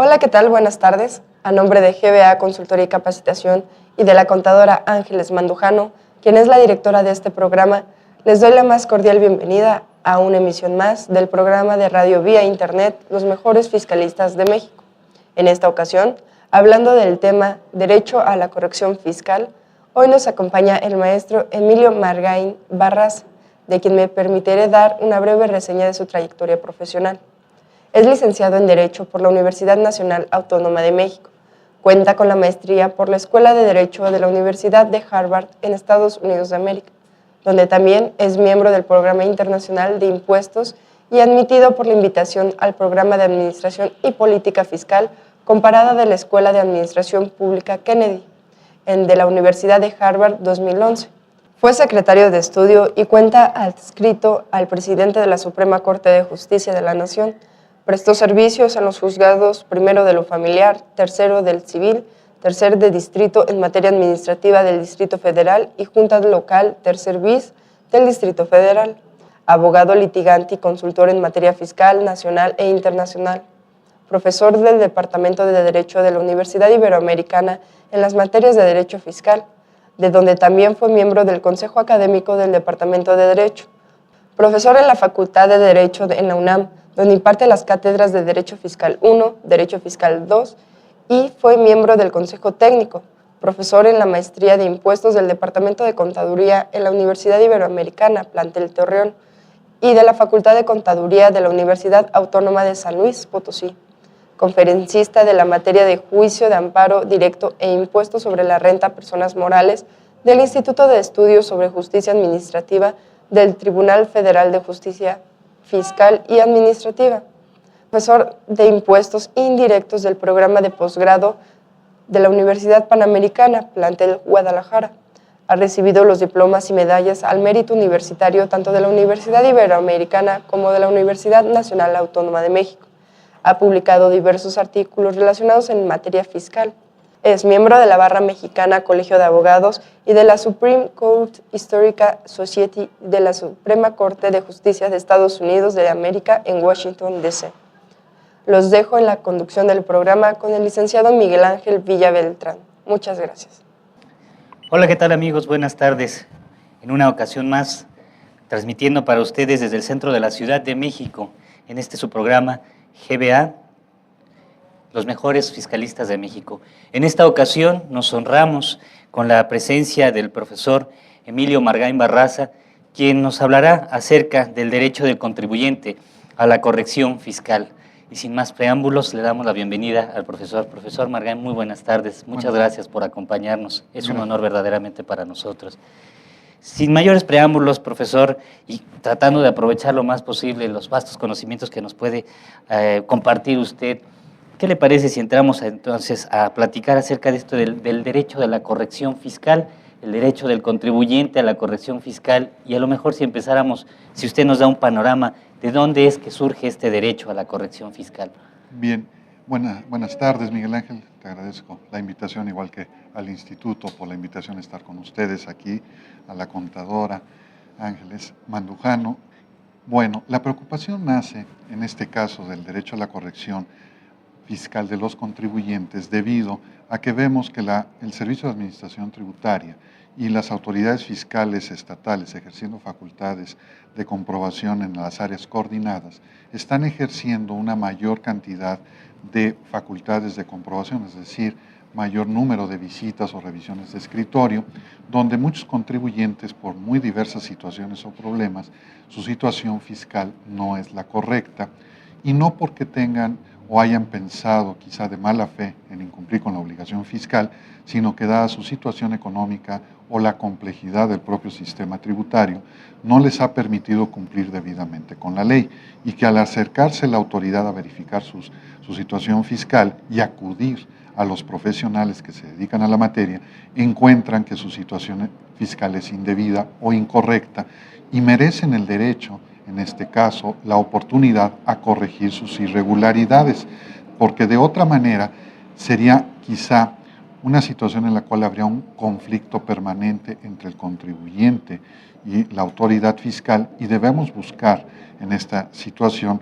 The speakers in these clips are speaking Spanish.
Hola, ¿qué tal? Buenas tardes. A nombre de GBA Consultoría y Capacitación y de la contadora Ángeles Mandujano, quien es la directora de este programa, les doy la más cordial bienvenida a una emisión más del programa de radio vía Internet Los Mejores Fiscalistas de México. En esta ocasión, hablando del tema Derecho a la Corrección Fiscal, hoy nos acompaña el maestro Emilio Margain Barraza, de quien me permitiré dar una breve reseña de su trayectoria profesional. Es licenciado en Derecho por la Universidad Nacional Autónoma de México. Cuenta con la maestría por la Escuela de Derecho de la Universidad de Harvard en Estados Unidos de América, donde también es miembro del Programa Internacional de Impuestos y admitido por la invitación al Programa de Administración y Política Fiscal Comparada de la Escuela de Administración Pública Kennedy, de la Universidad de Harvard 2011. Fue secretario de estudio y cuenta adscrito al presidente de la Suprema Corte de Justicia de la Nación. Prestó servicios en los juzgados primero de lo familiar, tercero del civil, tercer de distrito en materia administrativa del Distrito Federal y Junta Local tercer bis del Distrito Federal. Abogado litigante y consultor en materia fiscal, nacional e internacional. Profesor del Departamento de Derecho de la Universidad Iberoamericana en las materias de Derecho Fiscal, de donde también fue miembro del Consejo Académico del Departamento de Derecho. Profesor en la Facultad de Derecho en la UNAM, donde imparte las cátedras de Derecho Fiscal 1, Derecho Fiscal 2 y fue miembro del Consejo Técnico. Profesor en la Maestría de Impuestos del Departamento de Contaduría en la Universidad Iberoamericana, plantel Torreón, y de la Facultad de Contaduría de la Universidad Autónoma de San Luis Potosí. Conferencista de la materia de Juicio de Amparo Directo e Impuestos sobre la Renta a Personas Morales del Instituto de Estudios sobre Justicia Administrativa del Tribunal Federal de Justicia Fiscal y Administrativa. Profesor de Impuestos Indirectos del Programa de Posgrado de la Universidad Panamericana, plantel Guadalajara. Ha recibido los diplomas y medallas al mérito universitario tanto de la Universidad Iberoamericana como de la Universidad Nacional Autónoma de México. Ha publicado diversos artículos relacionados en materia fiscal. Es miembro de la Barra Mexicana Colegio de Abogados y de la Supreme Court Historical Society de la Suprema Corte de Justicia de Estados Unidos de América en Washington, D.C. Los dejo en la conducción del programa con el licenciado Miguel Ángel Villa Beltrán. Muchas gracias. Hola, ¿qué tal amigos? Buenas tardes. En una ocasión más, transmitiendo para ustedes desde el centro de la Ciudad de México, en su programa GBA, Los Mejores Fiscalistas de México. En esta ocasión nos honramos con la presencia del profesor Emilio Margain Barraza, quien nos hablará acerca del derecho del contribuyente a la corrección fiscal. Y sin más preámbulos, le damos la bienvenida al profesor. Profesor Margain, muy buenas tardes. Muchas gracias por acompañarnos. Es un honor verdaderamente para nosotros. Sin mayores preámbulos, profesor, y tratando de aprovechar lo más posible los vastos conocimientos que nos puede compartir usted, ¿qué le parece si entramos entonces a platicar acerca de esto del derecho de la corrección fiscal, el derecho del contribuyente a la corrección fiscal, y a lo mejor si empezáramos, si usted nos da un panorama de dónde es que surge este derecho a la corrección fiscal? Bien, buenas tardes, Miguel Ángel. Te agradezco la invitación, igual que al instituto, por la invitación a estar con ustedes aquí, a la contadora Ángeles Mandujano. Bueno, la preocupación nace, en este caso, del derecho a la corrección fiscal de los contribuyentes debido a que vemos que el Servicio de Administración Tributaria y las autoridades fiscales estatales ejerciendo facultades de comprobación en las áreas coordinadas están ejerciendo una mayor cantidad de facultades de comprobación, es decir, mayor número de visitas o revisiones de escritorio, donde muchos contribuyentes, por muy diversas situaciones o problemas, su situación fiscal no es la correcta, y no porque tengan o hayan pensado quizá de mala fe en incumplir con la obligación fiscal, sino que dada su situación económica o la complejidad del propio sistema tributario, no les ha permitido cumplir debidamente con la ley, y que al acercarse la autoridad a verificar su situación fiscal y acudir a los profesionales que se dedican a la materia, encuentran que su situación fiscal es indebida o incorrecta y merecen el derecho, en este caso, la oportunidad a corregir sus irregularidades, porque de otra manera sería quizá una situación en la cual habría un conflicto permanente entre el contribuyente y la autoridad fiscal, y debemos buscar en esta situación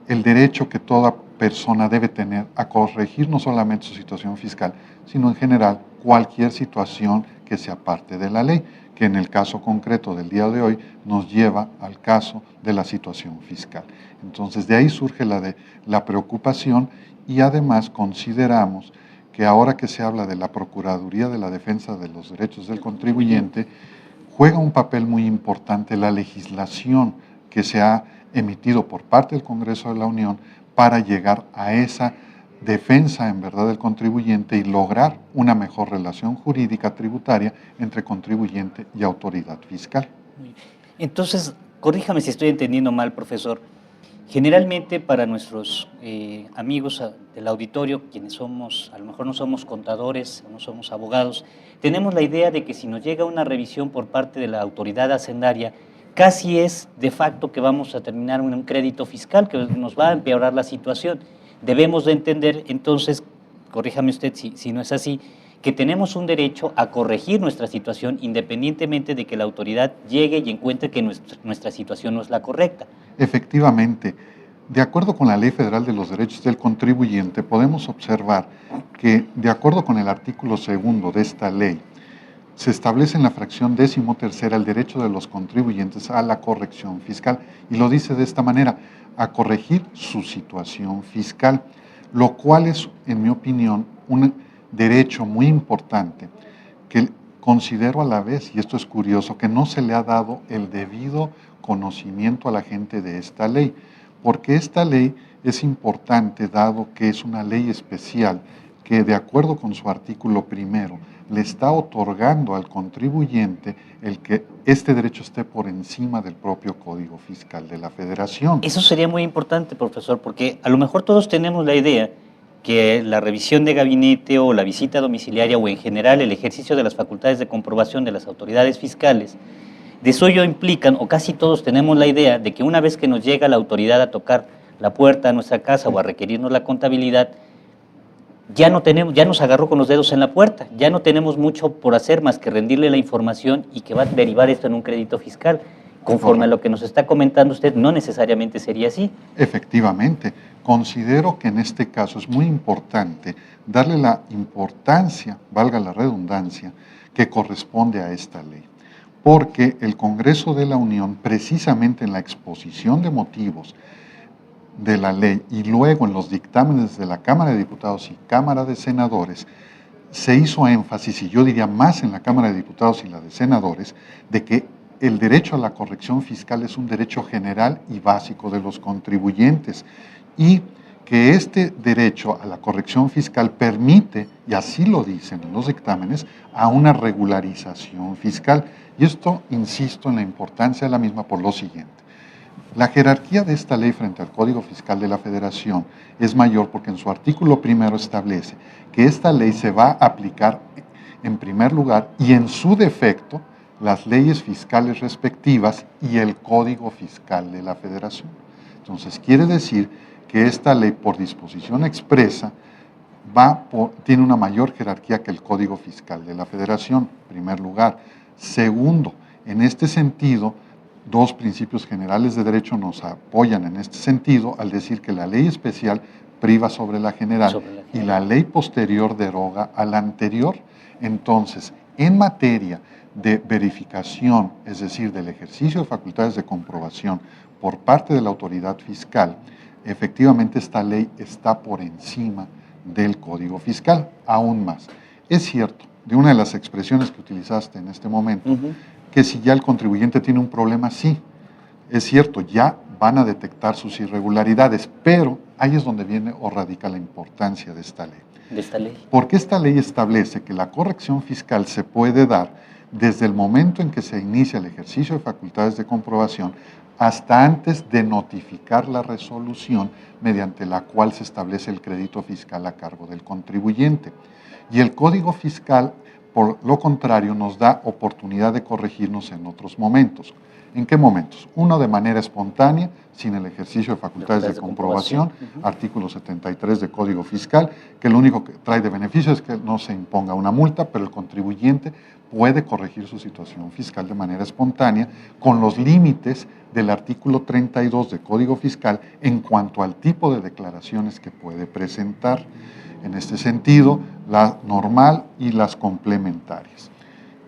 el derecho que toda persona debe tener a corregir no solamente su situación fiscal, sino en general cualquier situación que sea parte de la ley, que en el caso concreto del día de hoy nos lleva al caso de la situación fiscal. Entonces, de ahí surge la preocupación y además consideramos que ahora que se habla de la Procuraduría de la Defensa de los Derechos del Contribuyente, juega un papel muy importante la legislación que se ha emitido por parte del Congreso de la Unión para llegar a esa defensa en verdad del contribuyente y lograr una mejor relación jurídica tributaria entre contribuyente y autoridad fiscal. Entonces, corríjame si estoy entendiendo mal, profesor. Generalmente para nuestros amigos del auditorio, quienes somos, a lo mejor no somos contadores, no somos abogados, tenemos la idea de que si nos llega una revisión por parte de la autoridad hacendaria, casi es de facto que vamos a terminar un crédito fiscal que nos va a empeorar la situación. Debemos de entender, entonces, corríjame usted si no es así, que tenemos un derecho a corregir nuestra situación independientemente de que la autoridad llegue y encuentre que nuestra situación no es la correcta. Efectivamente, de acuerdo con la Ley Federal de los Derechos del Contribuyente, podemos observar que, de acuerdo con el artículo 2 de esta ley, se establece en la fracción 13ª el derecho de los contribuyentes a la corrección fiscal, y lo dice de esta manera: a corregir su situación fiscal, lo cual es, en mi opinión, un derecho muy importante que considero a la vez, y esto es curioso, que no se le ha dado el debido conocimiento a la gente de esta ley, porque esta ley es importante dado que es una ley especial que, de acuerdo con su artículo 1, le está otorgando al contribuyente el que este derecho esté por encima del propio Código Fiscal de la Federación. Eso sería muy importante, profesor, porque a lo mejor todos tenemos la idea que la revisión de gabinete o la visita domiciliaria o en general el ejercicio de las facultades de comprobación de las autoridades fiscales de suyo implican, o casi todos tenemos la idea de que una vez que nos llega la autoridad a tocar la puerta a nuestra casa o a requerirnos la contabilidad, ya nos agarró con los dedos en la puerta, ya no tenemos mucho por hacer más que rendirle la información y que va a derivar esto en un crédito fiscal. Conforme a lo que nos está comentando usted, no necesariamente sería así. Efectivamente, considero que en este caso es muy importante darle la importancia, valga la redundancia, que corresponde a esta ley, porque el Congreso de la Unión, precisamente en la exposición de motivos de la ley y luego en los dictámenes de la Cámara de Diputados y Cámara de Senadores, se hizo énfasis, y yo diría más en la Cámara de Diputados y la de Senadores, de que el derecho a la corrección fiscal es un derecho general y básico de los contribuyentes y que este derecho a la corrección fiscal permite, y así lo dicen en los dictámenes, a una regularización fiscal. Y esto, insisto en la importancia de la misma por lo siguiente. La jerarquía de esta ley frente al Código Fiscal de la Federación es mayor porque en su artículo 1 establece que esta ley se va a aplicar en primer lugar y en su defecto las leyes fiscales respectivas y el Código Fiscal de la Federación. Entonces, quiere decir que esta ley, por disposición expresa, tiene una mayor jerarquía que el Código Fiscal de la Federación, en primer lugar. Segundo, en este sentido, dos principios generales de derecho nos apoyan en este sentido al decir que la ley especial priva sobre la general y la ley posterior deroga a la anterior. Entonces, en materia de verificación, es decir, del ejercicio de facultades de comprobación por parte de la autoridad fiscal, efectivamente esta ley está por encima del Código Fiscal, aún más. Es cierto, de una de las expresiones que utilizaste en este momento, que si ya el contribuyente tiene un problema, sí, es cierto, ya van a detectar sus irregularidades, pero ahí es donde viene o radica la importancia de esta ley. Porque esta ley establece que la corrección fiscal se puede dar desde el momento en que se inicia el ejercicio de facultades de comprobación hasta antes de notificar la resolución mediante la cual se establece el crédito fiscal a cargo del contribuyente. Y el Código Fiscal Por lo contrario, nos da oportunidad de corregirnos en otros momentos. ¿En qué momentos? Uno, de manera espontánea, sin el ejercicio de facultades de comprobación, artículo 73 del Código Fiscal, que lo único que trae de beneficio es que no se imponga una multa, pero el contribuyente puede corregir su situación fiscal de manera espontánea con los límites del artículo 32 del Código Fiscal en cuanto al tipo de declaraciones que puede presentar. En este sentido, la normal y las complementarias.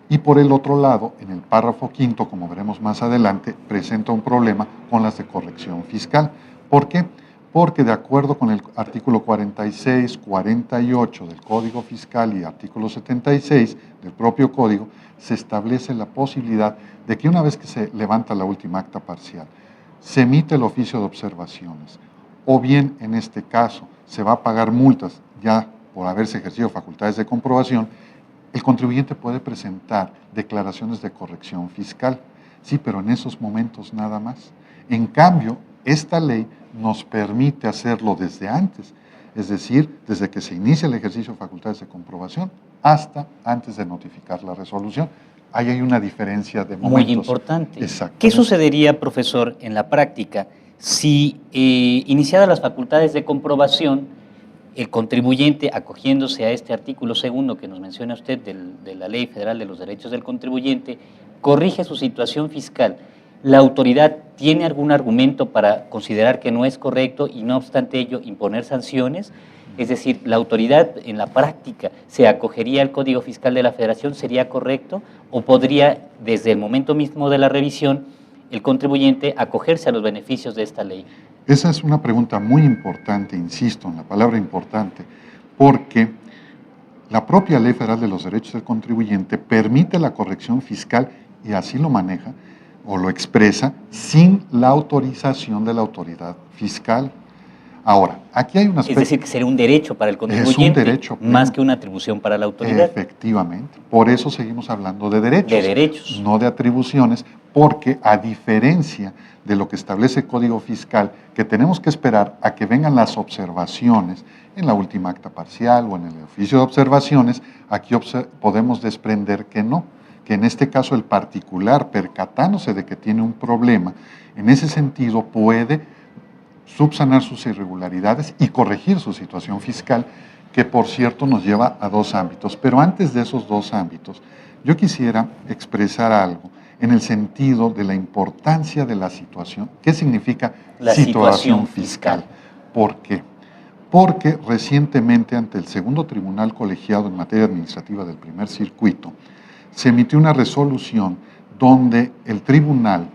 Y por el otro lado, en el párrafo quinto, como veremos más adelante, presenta un problema con las de corrección fiscal. ¿Por qué? Porque de acuerdo con el artículo 46, 48 del Código Fiscal y artículo 76 del propio Código, se establece la posibilidad de que una vez que se levanta la última acta parcial, se emite el oficio de observaciones, o bien en este caso se va a pagar multas ya por haberse ejercido facultades de comprobación, el contribuyente puede presentar declaraciones de corrección fiscal. Sí, pero en esos momentos nada más. En cambio, esta ley nos permite hacerlo desde antes, es decir, desde que se inicia el ejercicio de facultades de comprobación hasta antes de notificar la resolución. Ahí hay una diferencia de momentos. Muy importante. Exacto. ¿Qué sucedería, profesor, en la práctica si iniciadas las facultades de comprobación, el contribuyente, acogiéndose a este artículo segundo que nos menciona usted de la Ley Federal de los Derechos del Contribuyente, corrige su situación fiscal? ¿La autoridad tiene algún argumento para considerar que no es correcto y no obstante ello imponer sanciones? Es decir, ¿la autoridad en la práctica se acogería al Código Fiscal de la Federación? ¿Sería correcto? ¿O podría, desde el momento mismo de la revisión, el contribuyente acogerse a los beneficios de esta ley? Esa es una pregunta muy importante, insisto en la palabra importante, porque la propia Ley Federal de los Derechos del Contribuyente permite la corrección fiscal y así lo maneja o lo expresa sin la autorización de la autoridad fiscal. Ahora, aquí hay un aspecto... Es decir, que sería un derecho para el contribuyente, es un derecho pleno, más que una atribución para la autoridad. Efectivamente. Por eso seguimos hablando de derechos. De derechos. No de atribuciones, porque a diferencia de lo que establece el Código Fiscal, que tenemos que esperar a que vengan las observaciones en la última acta parcial o en el oficio de observaciones, aquí podemos desprender que no, que en este caso el particular, percatándose de que tiene un problema, en ese sentido puede subsanar sus irregularidades y corregir su situación fiscal, que por cierto nos lleva a dos ámbitos. Pero antes de esos dos ámbitos, yo quisiera expresar algo en el sentido de la importancia de la situación. ¿Qué significa la situación fiscal? ¿Por qué? Porque recientemente ante el segundo tribunal colegiado en materia administrativa del primer circuito, se emitió una resolución donde el tribunal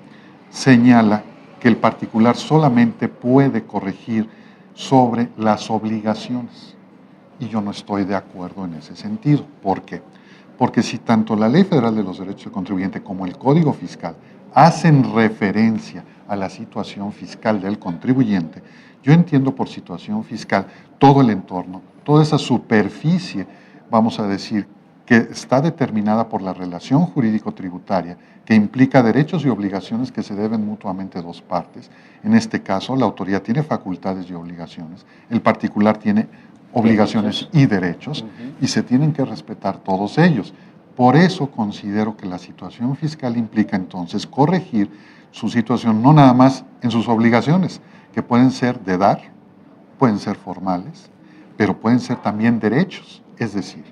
señala que el particular solamente puede corregir sobre las obligaciones. Y yo no estoy de acuerdo en ese sentido. ¿Por qué? Porque si tanto la Ley Federal de los Derechos del Contribuyente como el Código Fiscal hacen referencia a la situación fiscal del contribuyente, yo entiendo por situación fiscal todo el entorno, toda esa superficie, vamos a decir, que está determinada por la relación jurídico-tributaria, que implica derechos y obligaciones que se deben mutuamente a dos partes. En este caso, la autoridad tiene facultades y obligaciones, el particular tiene obligaciones y derechos, y se tienen que respetar todos ellos. Por eso considero que la situación fiscal implica entonces corregir su situación, no nada más en sus obligaciones, que pueden ser de dar, pueden ser formales, pero pueden ser también derechos. Es decir,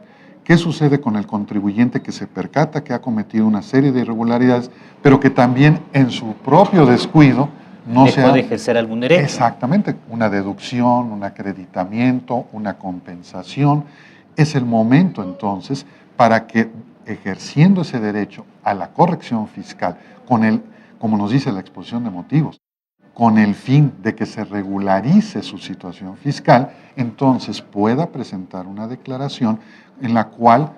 ¿qué sucede con el contribuyente que se percata que ha cometido una serie de irregularidades, pero que también en su propio descuido no dejó de ejercer algún derecho? Exactamente, una deducción, un acreditamiento, una compensación. Es el momento entonces para que, ejerciendo ese derecho a la corrección fiscal, como nos dice la exposición de motivos, con el fin de que se regularice su situación fiscal, entonces pueda presentar una declaración en la cual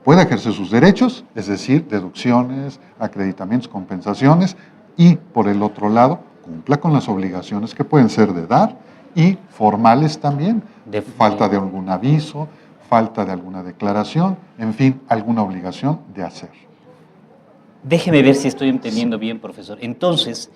pueda ejercer sus derechos, es decir, deducciones, acreditamientos, compensaciones, y por el otro lado, cumpla con las obligaciones que pueden ser de dar y formales también, de falta de algún aviso, falta de alguna declaración, en fin, alguna obligación de hacer. Déjeme ver si estoy entendiendo bien, profesor. Entonces,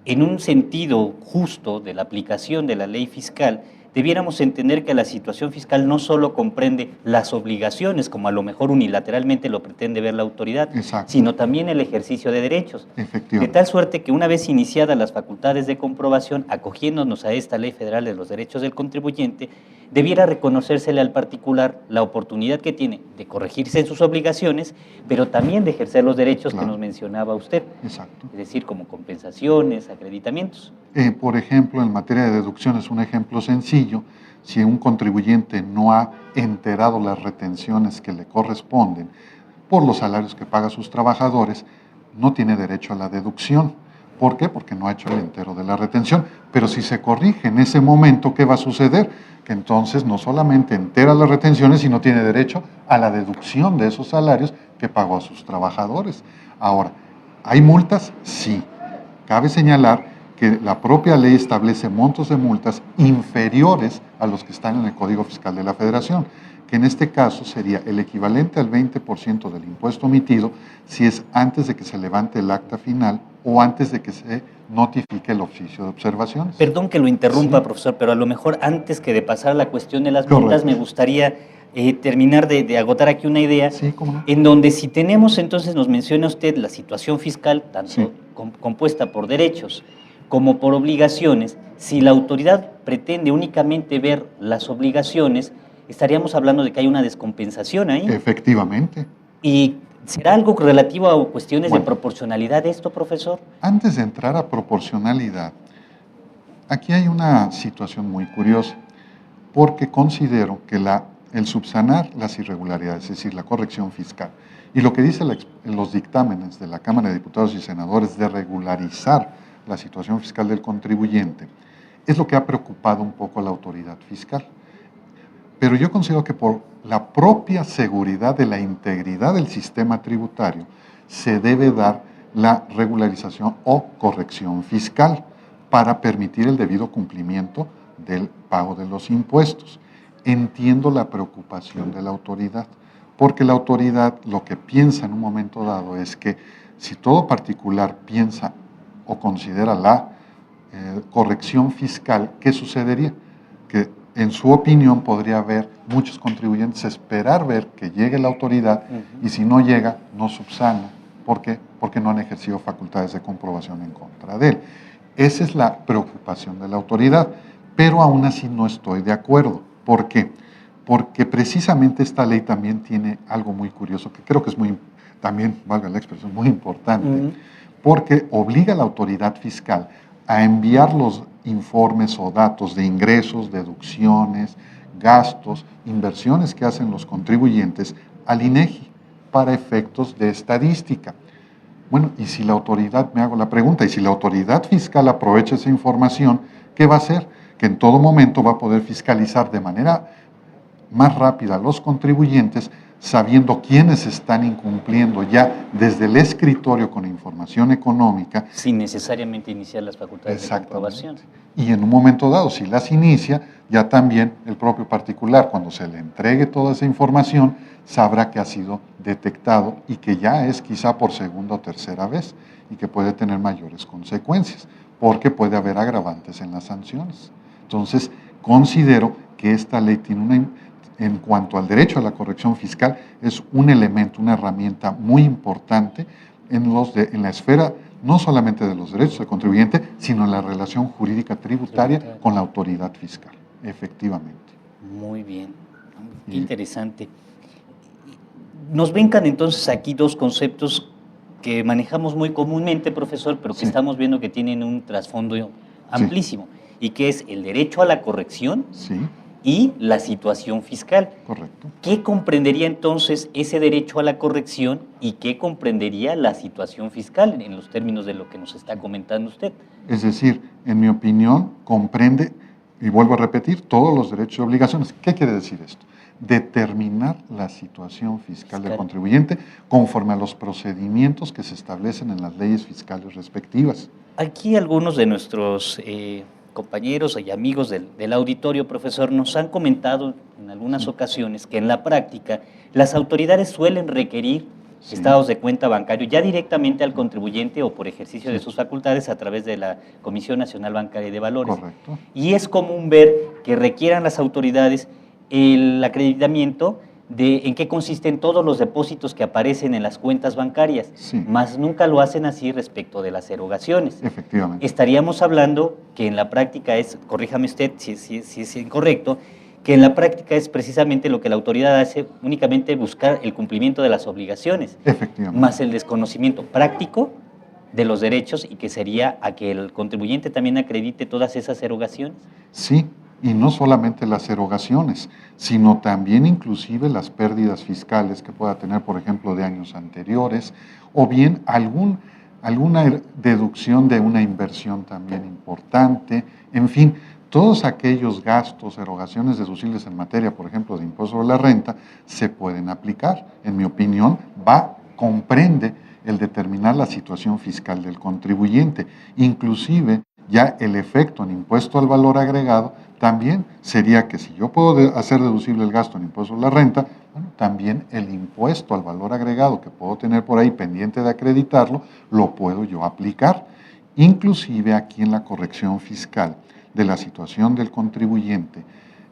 en un sentido justo de la aplicación de la ley fiscal, debiéramos entender que la situación fiscal no solo comprende las obligaciones, como a lo mejor unilateralmente lo pretende ver la autoridad, Exacto. sino también el ejercicio de derechos. Efectivamente. De tal suerte que una vez iniciadas las facultades de comprobación, acogiéndonos a esta Ley Federal de los Derechos del Contribuyente, debiera reconocérsele al particular la oportunidad que tiene de corregirse en sus obligaciones, pero también de ejercer los derechos que nos mencionaba usted. Exacto. Es decir, como compensaciones, acreditamientos. Por ejemplo, en materia de deducciones, un ejemplo sencillo, si un contribuyente no ha enterado las retenciones que le corresponden por los salarios que paga a sus trabajadores, no tiene derecho a la deducción. ¿Por qué? Porque no ha hecho el entero de la retención. Pero si se corrige en ese momento, ¿qué va a suceder? Que entonces no solamente entera las retenciones, sino tiene derecho a la deducción de esos salarios que pagó a sus trabajadores. Ahora, ¿hay multas? Sí. Cabe señalar que la propia ley establece montos de multas inferiores a los que están en el Código Fiscal de la Federación, que en este caso sería el equivalente al 20% del impuesto omitido si es antes de que se levante el acta final o antes de que se notifique el oficio de observaciones. Perdón que lo interrumpa, Sí. profesor, pero a lo mejor antes que de pasar a la cuestión de las multas, me gustaría terminar de agotar aquí una idea, Sí, ¿cómo no? en donde si tenemos, entonces nos menciona usted la situación fiscal, tanto Sí. compuesta por derechos como por obligaciones, si la autoridad pretende únicamente ver las obligaciones, estaríamos hablando de que hay una descompensación ahí. Efectivamente. ¿Y será algo relativo a cuestiones Bueno. de proporcionalidad esto, profesor? Antes de entrar a proporcionalidad, aquí hay una situación muy curiosa, porque considero que el subsanar las irregularidades, es decir, la corrección fiscal, y lo que dicen los dictámenes de la Cámara de Diputados y Senadores de regularizar la situación fiscal del contribuyente, es lo que ha preocupado un poco a la autoridad fiscal. Pero yo considero que por la propia seguridad de la integridad del sistema tributario se debe dar la regularización o corrección fiscal para permitir el debido cumplimiento del pago de los impuestos. Entiendo la preocupación de la autoridad, porque la autoridad lo que piensa en un momento dado es que si todo particular piensa o considera la corrección fiscal, ¿qué sucedería? Que en su opinión podría haber muchos contribuyentes esperar ver que llegue la autoridad y si no llega, no subsana. ¿Por qué? Porque no han ejercido facultades de comprobación en contra de él. Esa es la preocupación de la autoridad, pero aún así no estoy de acuerdo. ¿Por qué? Porque precisamente esta ley también tiene algo muy curioso, que creo que es también, valga la expresión, muy importante, porque obliga a la autoridad fiscal a enviar los informes o datos de ingresos, deducciones, gastos, inversiones que hacen los contribuyentes al INEGI para efectos de estadística. Bueno, y si la autoridad, me hago la pregunta, y si la autoridad fiscal aprovecha esa información, ¿qué va a hacer? Que en todo momento va a poder fiscalizar de manera más rápida a los contribuyentes, sabiendo quiénes están incumpliendo ya desde el escritorio con información económica. Sin necesariamente iniciar las facultades de comprobación. Y en un momento dado, si las inicia, ya también el propio particular, cuando se le entregue toda esa información, sabrá que ha sido detectado y que ya es quizá por segunda o tercera vez y que puede tener mayores consecuencias, porque puede haber agravantes en las sanciones. Entonces, considero que esta ley tiene en cuanto al derecho a la corrección fiscal, es un elemento, una herramienta muy importante en la esfera no solamente de los derechos del contribuyente, sino en la relación jurídica tributaria con la autoridad fiscal, efectivamente. Muy bien, qué interesante. Nos brincan entonces aquí dos conceptos que manejamos muy comúnmente, profesor, pero que estamos viendo que tienen un trasfondo amplísimo, y que es el derecho a la corrección y la situación fiscal. Correcto. ¿Qué comprendería entonces ese derecho a la corrección y qué comprendería la situación fiscal en los términos de lo que nos está comentando usted? Es decir, en mi opinión, comprende, y vuelvo a repetir, todos los derechos y obligaciones. ¿Qué quiere decir esto? Determinar la situación fiscal del contribuyente conforme a los procedimientos que se establecen en las leyes fiscales respectivas. Aquí algunos de nuestros compañeros y amigos del auditorio, profesor, nos han comentado en algunas ocasiones que en la práctica las autoridades suelen requerir Sí. estados de cuenta bancario, ya directamente al contribuyente o por ejercicio de sus facultades a través de la Comisión Nacional Bancaria y de Valores. Correcto. Y es común ver que requieran las autoridades el acreditamiento de en qué consisten todos los depósitos que aparecen en las cuentas bancarias, Sí. mas nunca lo hacen así respecto de las erogaciones. Efectivamente. Estaríamos hablando que en la práctica es, corríjame usted si es incorrecto, que en la práctica es precisamente lo que la autoridad hace, únicamente buscar el cumplimiento de las obligaciones, Efectivamente. más el desconocimiento práctico de los derechos y que sería a que el contribuyente también acredite todas esas erogaciones. Sí, y no solamente las erogaciones, sino también inclusive las pérdidas fiscales que pueda tener, por ejemplo, de años anteriores, o bien alguna deducción de una inversión también importante, en fin, todos aquellos gastos, erogaciones deducibles en materia, por ejemplo, de impuesto sobre la renta, se pueden aplicar. En mi opinión, comprende el determinar la situación fiscal del contribuyente, inclusive ya el efecto en impuesto al valor agregado también sería que si yo puedo hacer deducible el gasto en impuesto a la renta, bueno, también el impuesto al valor agregado que puedo tener por ahí pendiente de acreditarlo, lo puedo yo aplicar. Inclusive aquí en la corrección fiscal de la situación del contribuyente,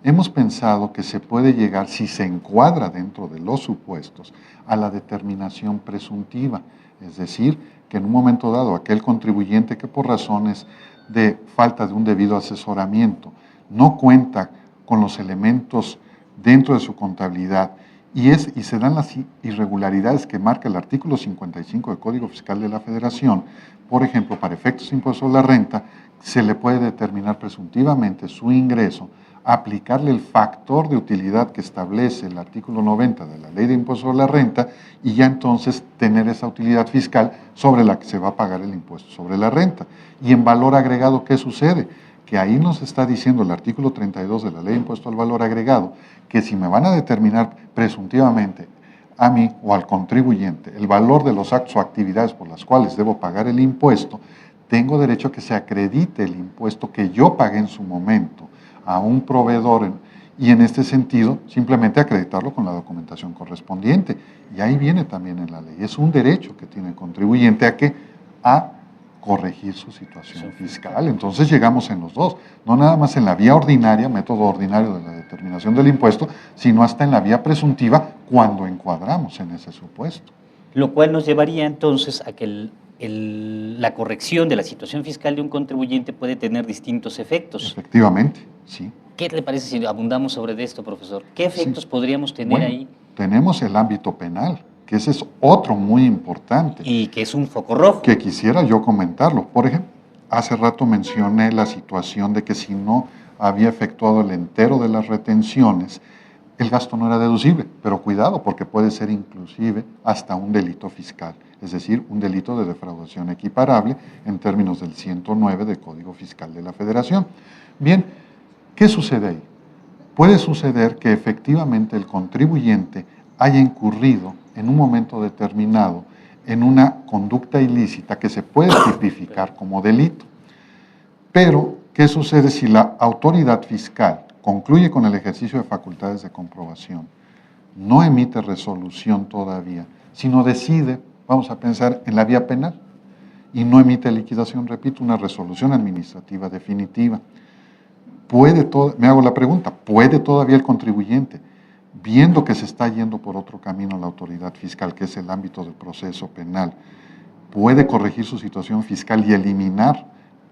hemos pensado que se puede llegar, si se encuadra dentro de los supuestos, a la determinación presuntiva, es decir, que en un momento dado aquel contribuyente que por razones de falta de un debido asesoramiento no cuenta con los elementos dentro de su contabilidad y se dan las irregularidades que marca el artículo 55 del Código Fiscal de la Federación, por ejemplo, para efectos de impuesto a la renta, se le puede determinar presuntivamente su ingreso, aplicarle el factor de utilidad que establece el artículo 90 de la Ley de Impuesto sobre la Renta y ya entonces tener esa utilidad fiscal sobre la que se va a pagar el impuesto sobre la renta. Y en valor agregado, ¿qué sucede? Que ahí nos está diciendo el artículo 32 de la Ley de Impuesto al Valor Agregado que si me van a determinar presuntivamente a mí o al contribuyente el valor de los actos o actividades por las cuales debo pagar el impuesto, tengo derecho a que se acredite el impuesto que yo pagué en su momento a un proveedor y en este sentido simplemente acreditarlo con la documentación correspondiente. Y ahí viene también en la ley. Es un derecho que tiene el contribuyente a corregir su situación fiscal. Entonces llegamos en los dos, no nada más en la vía ordinaria, método ordinario de la determinación del impuesto, sino hasta en la vía presuntiva cuando encuadramos en ese supuesto. Lo cual nos llevaría entonces a que la corrección de la situación fiscal de un contribuyente puede tener distintos efectos. Efectivamente, sí. ¿Qué le parece si abundamos sobre esto, profesor? ¿Qué efectos podríamos tener Bueno, ahí? Tenemos el ámbito penal, que ese es otro muy importante. Y que es un foco rojo. Que quisiera yo comentarlo. Por ejemplo, hace rato mencioné la situación de que si no había efectuado el entero de las retenciones, el gasto no era deducible, pero cuidado porque puede ser inclusive hasta un delito fiscal, es decir, un delito de defraudación equiparable en términos del 109 del Código Fiscal de la Federación. Bien, ¿qué sucede ahí? Puede suceder que efectivamente el contribuyente haya incurrido en un momento determinado en una conducta ilícita que se puede tipificar como delito. Pero, ¿qué sucede si la autoridad fiscal concluye con el ejercicio de facultades de comprobación, no emite resolución todavía, sino decide, vamos a pensar en la vía penal, y no emite liquidación, repito, una resolución administrativa definitiva? Me hago la pregunta, ¿puede todavía el contribuyente, viendo que se está yendo por otro camino la autoridad fiscal, que es el ámbito del proceso penal, puede corregir su situación fiscal y eliminar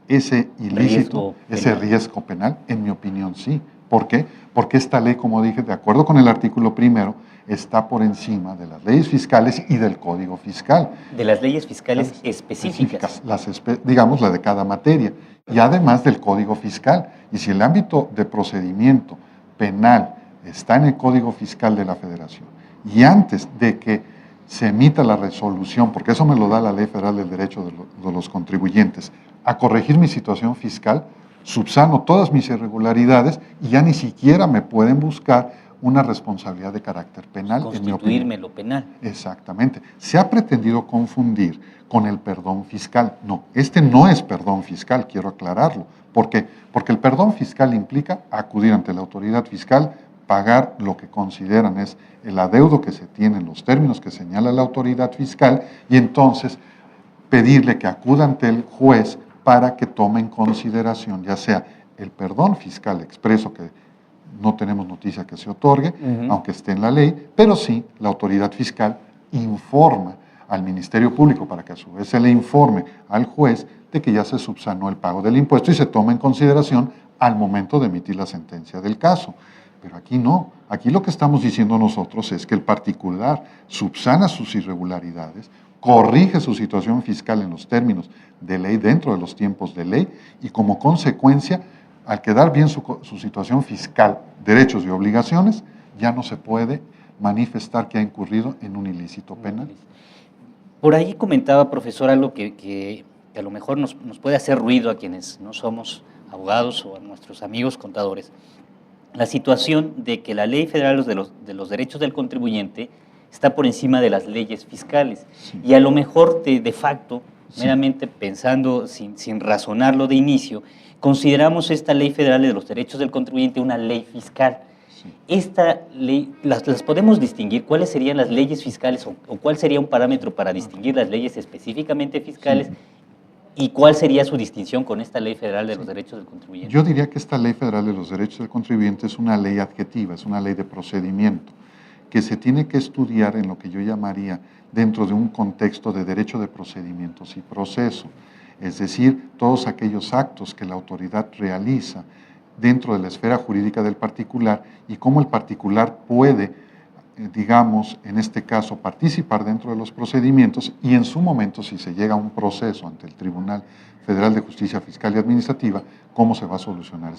ese ilícito, ese riesgo penal? En mi opinión, sí. ¿Por qué? Porque esta ley, como dije, de acuerdo con el artículo primero, está por encima de las leyes fiscales y del Código Fiscal. De las leyes fiscales específicas. Digamos, la de cada materia. Y además del Código Fiscal. Y si el ámbito de procedimiento penal está en el Código Fiscal de la Federación, y antes de que se emita la resolución, porque eso me lo da la Ley Federal del Derecho de los Contribuyentes, a corregir mi situación fiscal, subsano todas mis irregularidades y ya ni siquiera me pueden buscar una responsabilidad de carácter penal. Constituirme lo penal. Exactamente. Se ha pretendido confundir con el perdón fiscal. No, este no es perdón fiscal, quiero aclararlo. ¿Por qué? Porque el perdón fiscal implica acudir ante la autoridad fiscal pagar lo que consideran es el adeudo que se tiene en los términos que señala la autoridad fiscal y entonces pedirle que acuda ante el juez para que tome en consideración ya sea el perdón fiscal expreso, que no tenemos noticia que se otorgue, aunque esté en la ley, pero sí la autoridad fiscal informa al Ministerio Público para que a su vez se le informe al juez de que ya se subsanó el pago del impuesto y se toma en consideración al momento de emitir la sentencia del caso. Pero aquí no, aquí lo que estamos diciendo nosotros es que el particular subsana sus irregularidades, corrige su situación fiscal en los términos de ley, dentro de los tiempos de ley, y como consecuencia, al quedar bien su situación fiscal, derechos y obligaciones, ya no se puede manifestar que ha incurrido en un ilícito penal. Por ahí comentaba, profesor, algo que a lo mejor nos puede hacer ruido a quienes no somos abogados o a nuestros amigos contadores. La situación de que la Ley Federal de los Derechos del Contribuyente está por encima de las leyes fiscales. Sí. Y a lo mejor de facto, sí, meramente pensando sin razonarlo de inicio, consideramos esta Ley Federal de los Derechos del Contribuyente una ley fiscal. Sí. Esta ley, ¿las podemos distinguir? ¿Cuáles serían las leyes fiscales o cuál sería un parámetro para distinguir las leyes específicamente fiscales? Sí. ¿Y cuál sería su distinción con esta Ley Federal de los Derechos del Contribuyente? Yo diría que esta Ley Federal de los Derechos del Contribuyente es una ley adjetiva, es una ley de procedimiento, que se tiene que estudiar en lo que yo llamaría dentro de un contexto de derecho de procedimientos y proceso, es decir, todos aquellos actos que la autoridad realiza dentro de la esfera jurídica del particular y cómo el particular puede, digamos, en este caso, participar dentro de los procedimientos y en su momento, si se llega a un proceso ante el Tribunal Federal de Justicia Fiscal y Administrativa, cómo se va a solucionar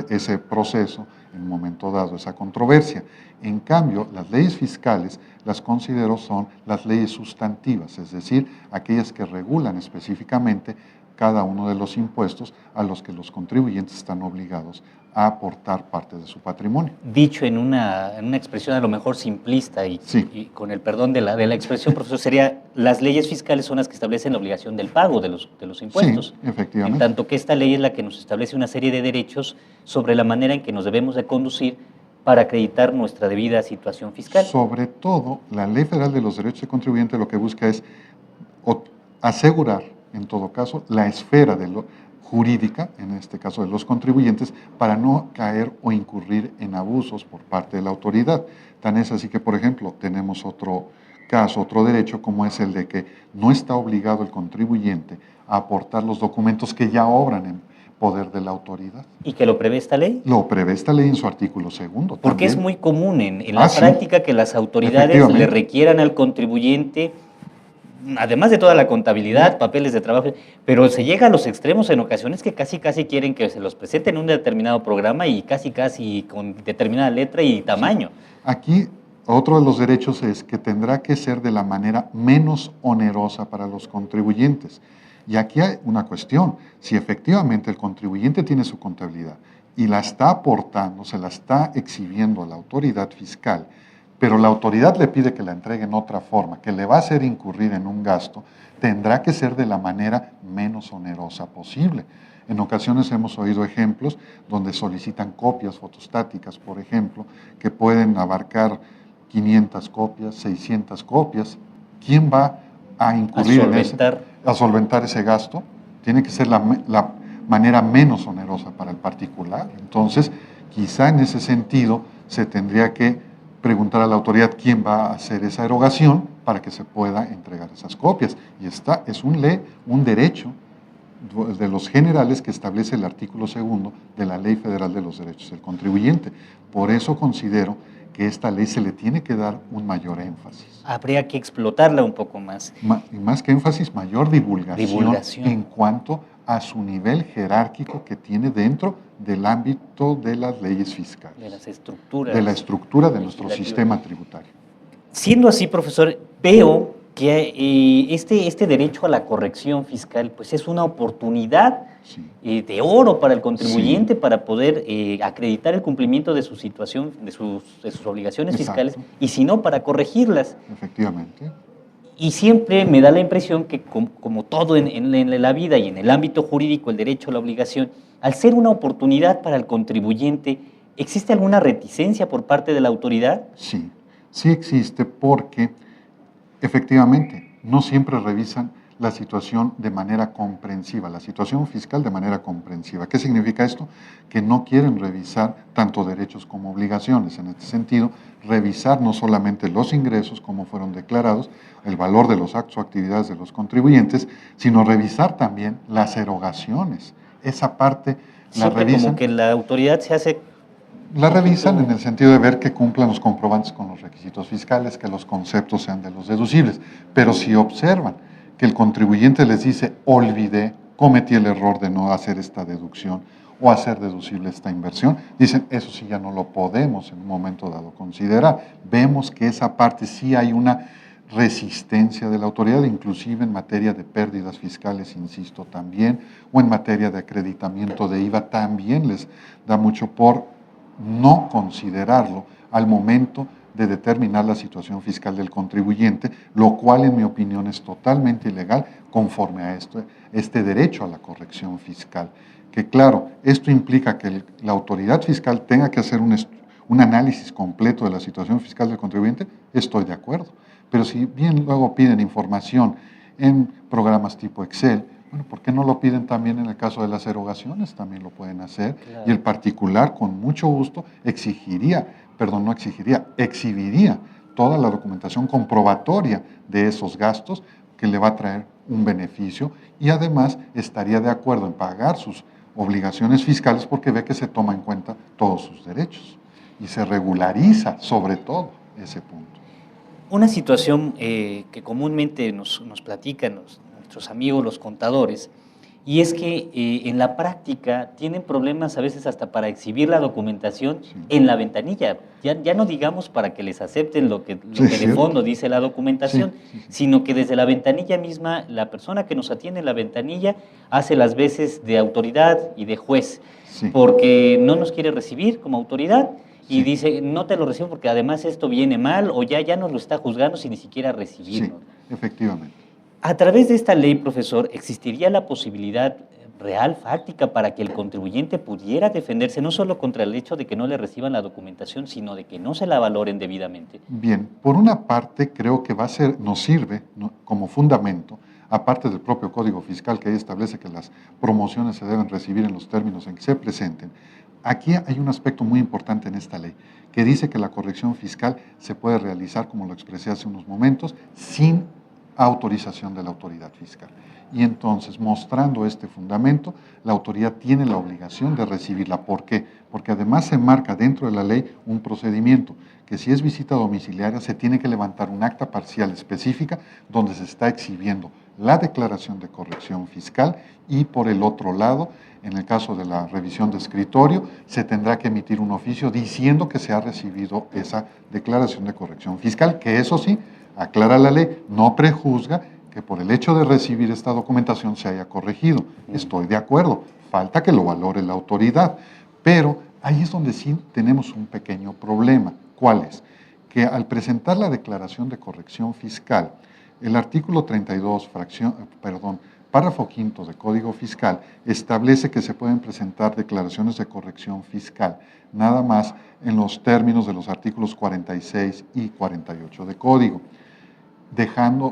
ese proceso en un momento dado, esa controversia. En cambio, las leyes fiscales las considero son las leyes sustantivas, es decir, aquellas que regulan específicamente cada uno de los impuestos a los que los contribuyentes están obligados a aportar parte de su patrimonio. Dicho en una expresión a lo mejor simplista y, sí, y con el perdón de la expresión, profesor, sería las leyes fiscales son las que establecen la obligación del pago de los impuestos. Sí, efectivamente. En tanto que esta ley es la que nos establece una serie de derechos sobre la manera en que nos debemos de conducir para acreditar nuestra debida situación fiscal. Sobre todo, la Ley Federal de los Derechos del Contribuyente lo que busca es asegurar, en todo caso, la esfera de jurídica, en este caso de los contribuyentes, para no caer o incurrir en abusos por parte de la autoridad. Tan es así que, por ejemplo, tenemos otro caso, otro derecho, como es el de que no está obligado el contribuyente a aportar los documentos que ya obran en poder de la autoridad. ¿Y que lo prevé esta ley? Lo prevé esta ley en su artículo 2. Porque también. Es muy común en la práctica que las autoridades le requieran al contribuyente, además de toda la contabilidad, papeles de trabajo, pero se llega a los extremos en ocasiones que casi quieren que se los presenten en un determinado programa y casi con determinada letra y tamaño. Aquí, otro de los derechos es que tendrá que ser de la manera menos onerosa para los contribuyentes. Y aquí hay una cuestión, si efectivamente el contribuyente tiene su contabilidad y la está aportando, se la está exhibiendo a la autoridad fiscal, pero la autoridad le pide que la entregue en otra forma, que le va a hacer incurrir en un gasto, tendrá que ser de la manera menos onerosa posible. En ocasiones hemos oído ejemplos donde solicitan copias fotostáticas, por ejemplo, que pueden abarcar 500 copias, 600 copias. ¿Quién va a incurrir a solventar ese gasto? Tiene que ser la manera menos onerosa para el particular. Entonces, quizá en ese sentido se tendría que preguntar a la autoridad quién va a hacer esa erogación para que se pueda entregar esas copias. Y esta es un derecho de los generales que establece el artículo 2 de la Ley Federal de los Derechos del Contribuyente. Por eso considero que esta ley se le tiene que dar un mayor énfasis. Habría que explotarla un poco más. Y más que énfasis, mayor divulgación en cuanto a su nivel jerárquico que tiene dentro del ámbito de las leyes fiscales. De las estructuras. De la estructura de nuestro sistema tributario. Siendo así, profesor, veo que este derecho a la corrección fiscal pues es una oportunidad de oro para el contribuyente para poder acreditar el cumplimiento de su situación, de sus obligaciones fiscales, y si no, para corregirlas. Efectivamente. Y siempre me da la impresión que como todo en la vida y en el ámbito jurídico, el derecho a la obligación, al ser una oportunidad para el contribuyente, ¿Existe alguna reticencia por parte de la autoridad? Sí, sí existe porque efectivamente no siempre revisan la situación de manera comprensiva, la situación fiscal de manera comprensiva. ¿Qué significa esto? Que no quieren revisar tanto derechos como obligaciones. En este sentido, revisar no solamente los ingresos, como fueron declarados, el valor de los actos o actividades de los contribuyentes, sino revisar también las erogaciones. Esa parte la Siempre revisan. como que la autoridad se hace... La revisan en el sentido de ver que cumplan los comprobantes con los requisitos fiscales, que los conceptos sean de los deducibles. Pero si observan que el contribuyente les dice, olvidé, cometí el error de no hacer esta deducción o hacer deducible esta inversión, dicen, eso sí ya no lo podemos en un momento dado considerar. Vemos que esa parte sí hay una resistencia de la autoridad, inclusive en materia de pérdidas fiscales, insisto, también, o en materia de acreditamiento de IVA, también les da mucho por no considerarlo al momento de determinar la situación fiscal del contribuyente, lo cual en mi opinión es totalmente ilegal conforme a este derecho a la corrección fiscal. Que claro, esto implica que la autoridad fiscal tenga que hacer un análisis completo de la situación fiscal del contribuyente, estoy de acuerdo. Pero si bien luego piden información en programas tipo Excel, bueno, ¿por qué no lo piden también en el caso de las erogaciones? También lo pueden hacer. Claro. Y el particular, con mucho gusto, exhibiría toda la documentación comprobatoria de esos gastos que le va a traer un beneficio y además estaría de acuerdo en pagar sus obligaciones fiscales porque ve que se toma en cuenta todos sus derechos y se regulariza sobre todo ese punto. Una situación que comúnmente nos platican nuestros amigos, los contadores, y es que en la práctica tienen problemas a veces hasta para exhibir la documentación en la ventanilla. Ya no digamos para que les acepten lo que de fondo dice la documentación, sino que desde la ventanilla misma, la persona que nos atiende en la ventanilla hace las veces de autoridad y de juez, porque no nos quiere recibir como autoridad. Y dice, no te lo recibo porque además esto viene mal o ya nos lo está juzgando sin ni siquiera recibirlo. Sí, efectivamente. A través de esta ley, profesor, ¿existiría la posibilidad real, fáctica, para que el contribuyente pudiera defenderse no solo contra el hecho de que no le reciban la documentación, sino de que no se la valoren debidamente? Bien, por una parte creo que nos sirve como fundamento, aparte del propio Código Fiscal que establece que las promociones se deben recibir en los términos en que se presenten. Aquí hay un aspecto muy importante en esta ley, que dice que la corrección fiscal se puede realizar, como lo expresé hace unos momentos, sin autorización de la autoridad fiscal. Y entonces, mostrando este fundamento, la autoridad tiene la obligación de recibirla. ¿Por qué? Porque además se marca dentro de la ley un procedimiento, que si es visita domiciliaria se tiene que levantar un acta parcial específica donde se está exhibiendo la declaración de corrección fiscal y por el otro lado, en el caso de la revisión de escritorio, se tendrá que emitir un oficio diciendo que se ha recibido esa declaración de corrección fiscal, que eso sí, aclara la ley, no prejuzga que por el hecho de recibir esta documentación se haya corregido. Estoy de acuerdo, falta que lo valore la autoridad, pero ahí es donde sí tenemos un pequeño problema. ¿Cuál es? Que al presentar la declaración de corrección fiscal, el artículo 32, párrafo quinto de Código Fiscal establece que se pueden presentar declaraciones de corrección fiscal, nada más en los términos de los artículos 46 y 48 de Código,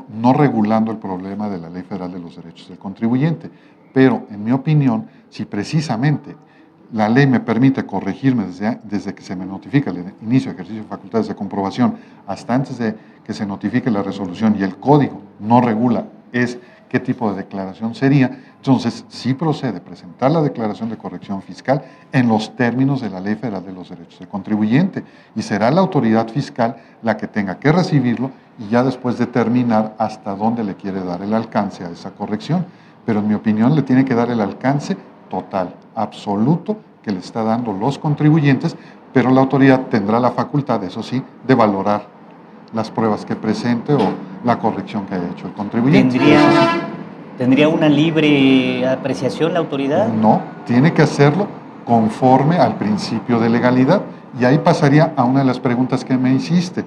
no regulando el problema de la Ley Federal de los Derechos del Contribuyente. Pero, en mi opinión, si precisamente la ley me permite corregirme desde que se me notifica el inicio de ejercicio de facultades de comprobación hasta antes de que se notifique la resolución y el código no regula qué tipo de declaración sería, entonces sí procede presentar la declaración de corrección fiscal en los términos de la Ley Federal de los Derechos del Contribuyente y será la autoridad fiscal la que tenga que recibirlo y ya después determinar hasta dónde le quiere dar el alcance a esa corrección. Pero en mi opinión le tiene que dar el alcance total, absoluto, que le está dando los contribuyentes, pero la autoridad tendrá la facultad, eso sí, de valorar las pruebas que presente o la corrección que haya hecho el contribuyente. ¿Tendría una libre apreciación la autoridad? No, tiene que hacerlo conforme al principio de legalidad. Y ahí pasaría a una de las preguntas que me hiciste.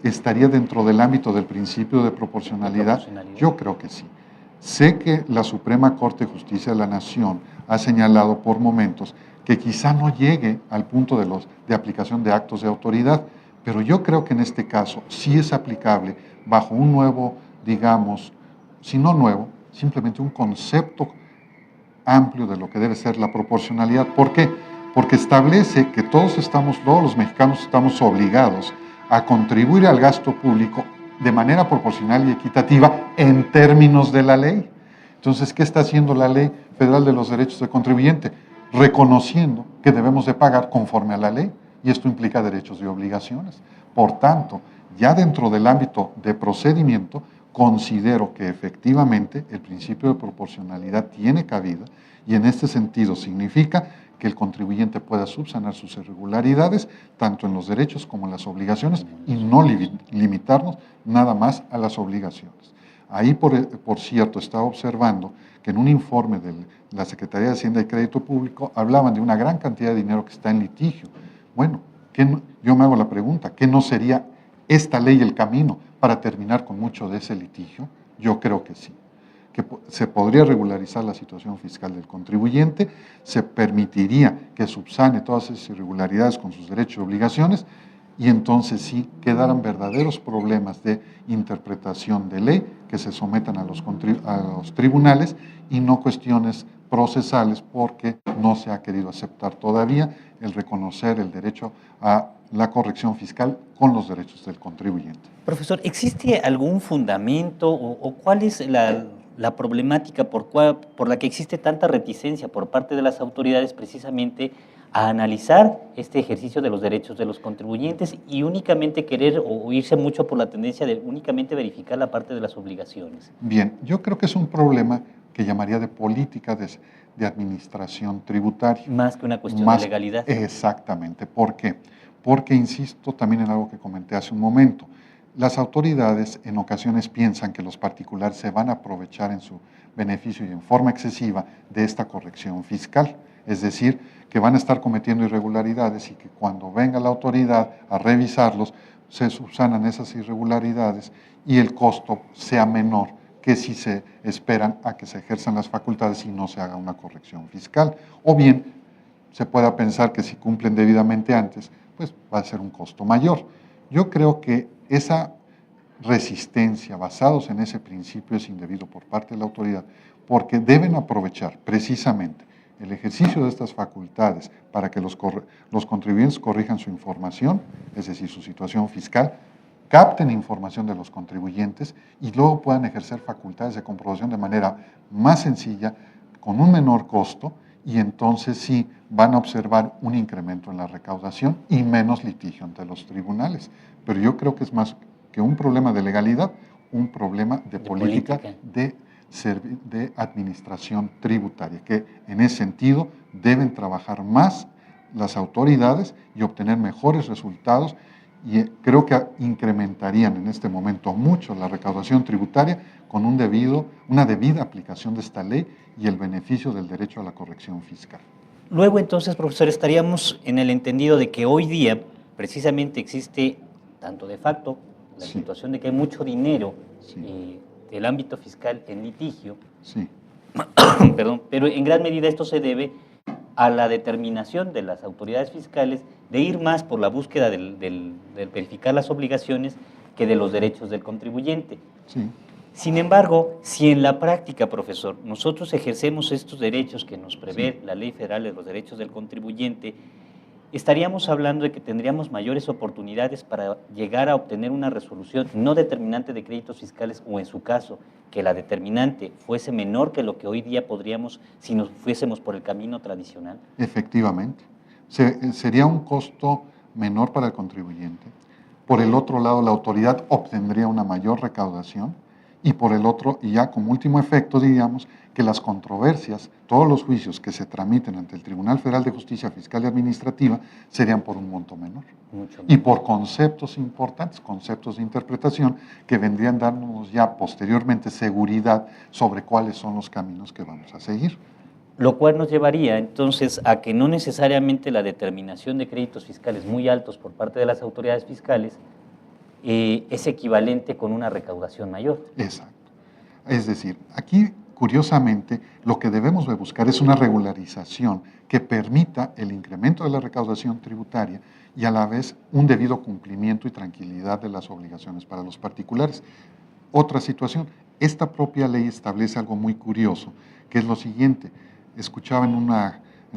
¿Estaría dentro del ámbito del principio de proporcionalidad? Yo creo que sí. Sé que la Suprema Corte de Justicia de la Nación ha señalado por momentos que quizá no llegue al punto de aplicación de actos de autoridad, pero yo creo que en este caso sí es aplicable bajo un nuevo, digamos, si no nuevo, simplemente un concepto amplio de lo que debe ser la proporcionalidad. ¿Por qué? Porque establece que todos los mexicanos estamos obligados a contribuir al gasto público de manera proporcional y equitativa en términos de la ley. Entonces, ¿qué está haciendo la Ley Federal de los Derechos del Contribuyente? Reconociendo que debemos de pagar conforme a la ley, y esto implica derechos y obligaciones. Por tanto, ya dentro del ámbito de procedimiento, considero que efectivamente el principio de proporcionalidad tiene cabida, y en este sentido significa que el contribuyente pueda subsanar sus irregularidades, tanto en los derechos como en las obligaciones, y no limitarnos nada más a las obligaciones. Ahí, por cierto, estaba observando que en un informe de la Secretaría de Hacienda y Crédito Público hablaban de una gran cantidad de dinero que está en litigio. Bueno, yo me hago la pregunta, ¿qué no sería esta ley el camino para terminar con mucho de ese litigio? Yo creo que sí, que se podría regularizar la situación fiscal del contribuyente, se permitiría que subsane todas esas irregularidades con sus derechos y obligaciones, y entonces sí quedaran verdaderos problemas de interpretación de ley que se sometan a los tribunales y no cuestiones procesales, porque no se ha querido aceptar todavía el reconocer el derecho a la corrección fiscal con los derechos del contribuyente. Profesor, ¿existe algún fundamento o cuál es la problemática por la que existe tanta reticencia por parte de las autoridades precisamente a analizar este ejercicio de los derechos de los contribuyentes y únicamente querer o irse mucho por la tendencia de únicamente verificar la parte de las obligaciones? Bien, yo creo que es un problema que llamaría de política de administración tributaria. Más que una cuestión de legalidad. Exactamente. ¿Por qué? Porque insisto también en algo que comenté hace un momento. Las autoridades en ocasiones piensan que los particulares se van a aprovechar en su beneficio y en forma excesiva de esta corrección fiscal. Es decir, que van a estar cometiendo irregularidades y que cuando venga la autoridad a revisarlos, se subsanan esas irregularidades y el costo sea menor que si se esperan a que se ejerzan las facultades y no se haga una corrección fiscal. O bien, se pueda pensar que si cumplen debidamente antes, pues va a ser un costo mayor. Yo creo que esa resistencia basados en ese principio es indebido por parte de la autoridad, porque deben aprovechar precisamente el ejercicio de estas facultades para que los contribuyentes corrijan su información, es decir, su situación fiscal, capten información de los contribuyentes y luego puedan ejercer facultades de comprobación de manera más sencilla, con un menor costo, y entonces sí van a observar un incremento en la recaudación y menos litigio ante los tribunales. Pero yo creo que es más que un problema de legalidad, un problema de política. De administración tributaria, que en ese sentido deben trabajar más las autoridades y obtener mejores resultados, y creo que incrementarían en este momento mucho la recaudación tributaria con una debida aplicación de esta ley y el beneficio del derecho a la corrección fiscal. Luego entonces, profesor, estaríamos en el entendido de que hoy día precisamente existe, tanto de facto, la situación de que hay mucho dinero del ámbito fiscal en litigio, perdón, pero en gran medida esto se debe a la determinación de las autoridades fiscales de ir más por la búsqueda de verificar las obligaciones que de los derechos del contribuyente. Sí. Sin embargo, si en la práctica, profesor, nosotros ejercemos estos derechos que nos prevé la Ley Federal de los Derechos del Contribuyente, estaríamos hablando de que tendríamos mayores oportunidades para llegar a obtener una resolución no determinante de créditos fiscales, o en su caso, que la determinante fuese menor que lo que hoy día podríamos si nos fuésemos por el camino tradicional. Efectivamente. Sería un costo menor para el contribuyente. Por el otro lado, la autoridad obtendría una mayor recaudación, y por el otro, y ya como último efecto, diríamos que las controversias, todos los juicios que se tramiten ante el Tribunal Federal de Justicia Fiscal y Administrativa serían por un monto menor. Y por conceptos importantes, conceptos de interpretación que vendrían dándonos ya posteriormente seguridad sobre cuáles son los caminos que vamos a seguir. Lo cual nos llevaría entonces a que no necesariamente la determinación de créditos fiscales muy altos por parte de las autoridades fiscales es equivalente con una recaudación mayor. Exacto. Es decir, aquí curiosamente, lo que debemos de buscar es una regularización que permita el incremento de la recaudación tributaria y a la vez un debido cumplimiento y tranquilidad de las obligaciones para los particulares. Otra situación, esta propia ley establece algo muy curioso, que es lo siguiente. Escuchaba en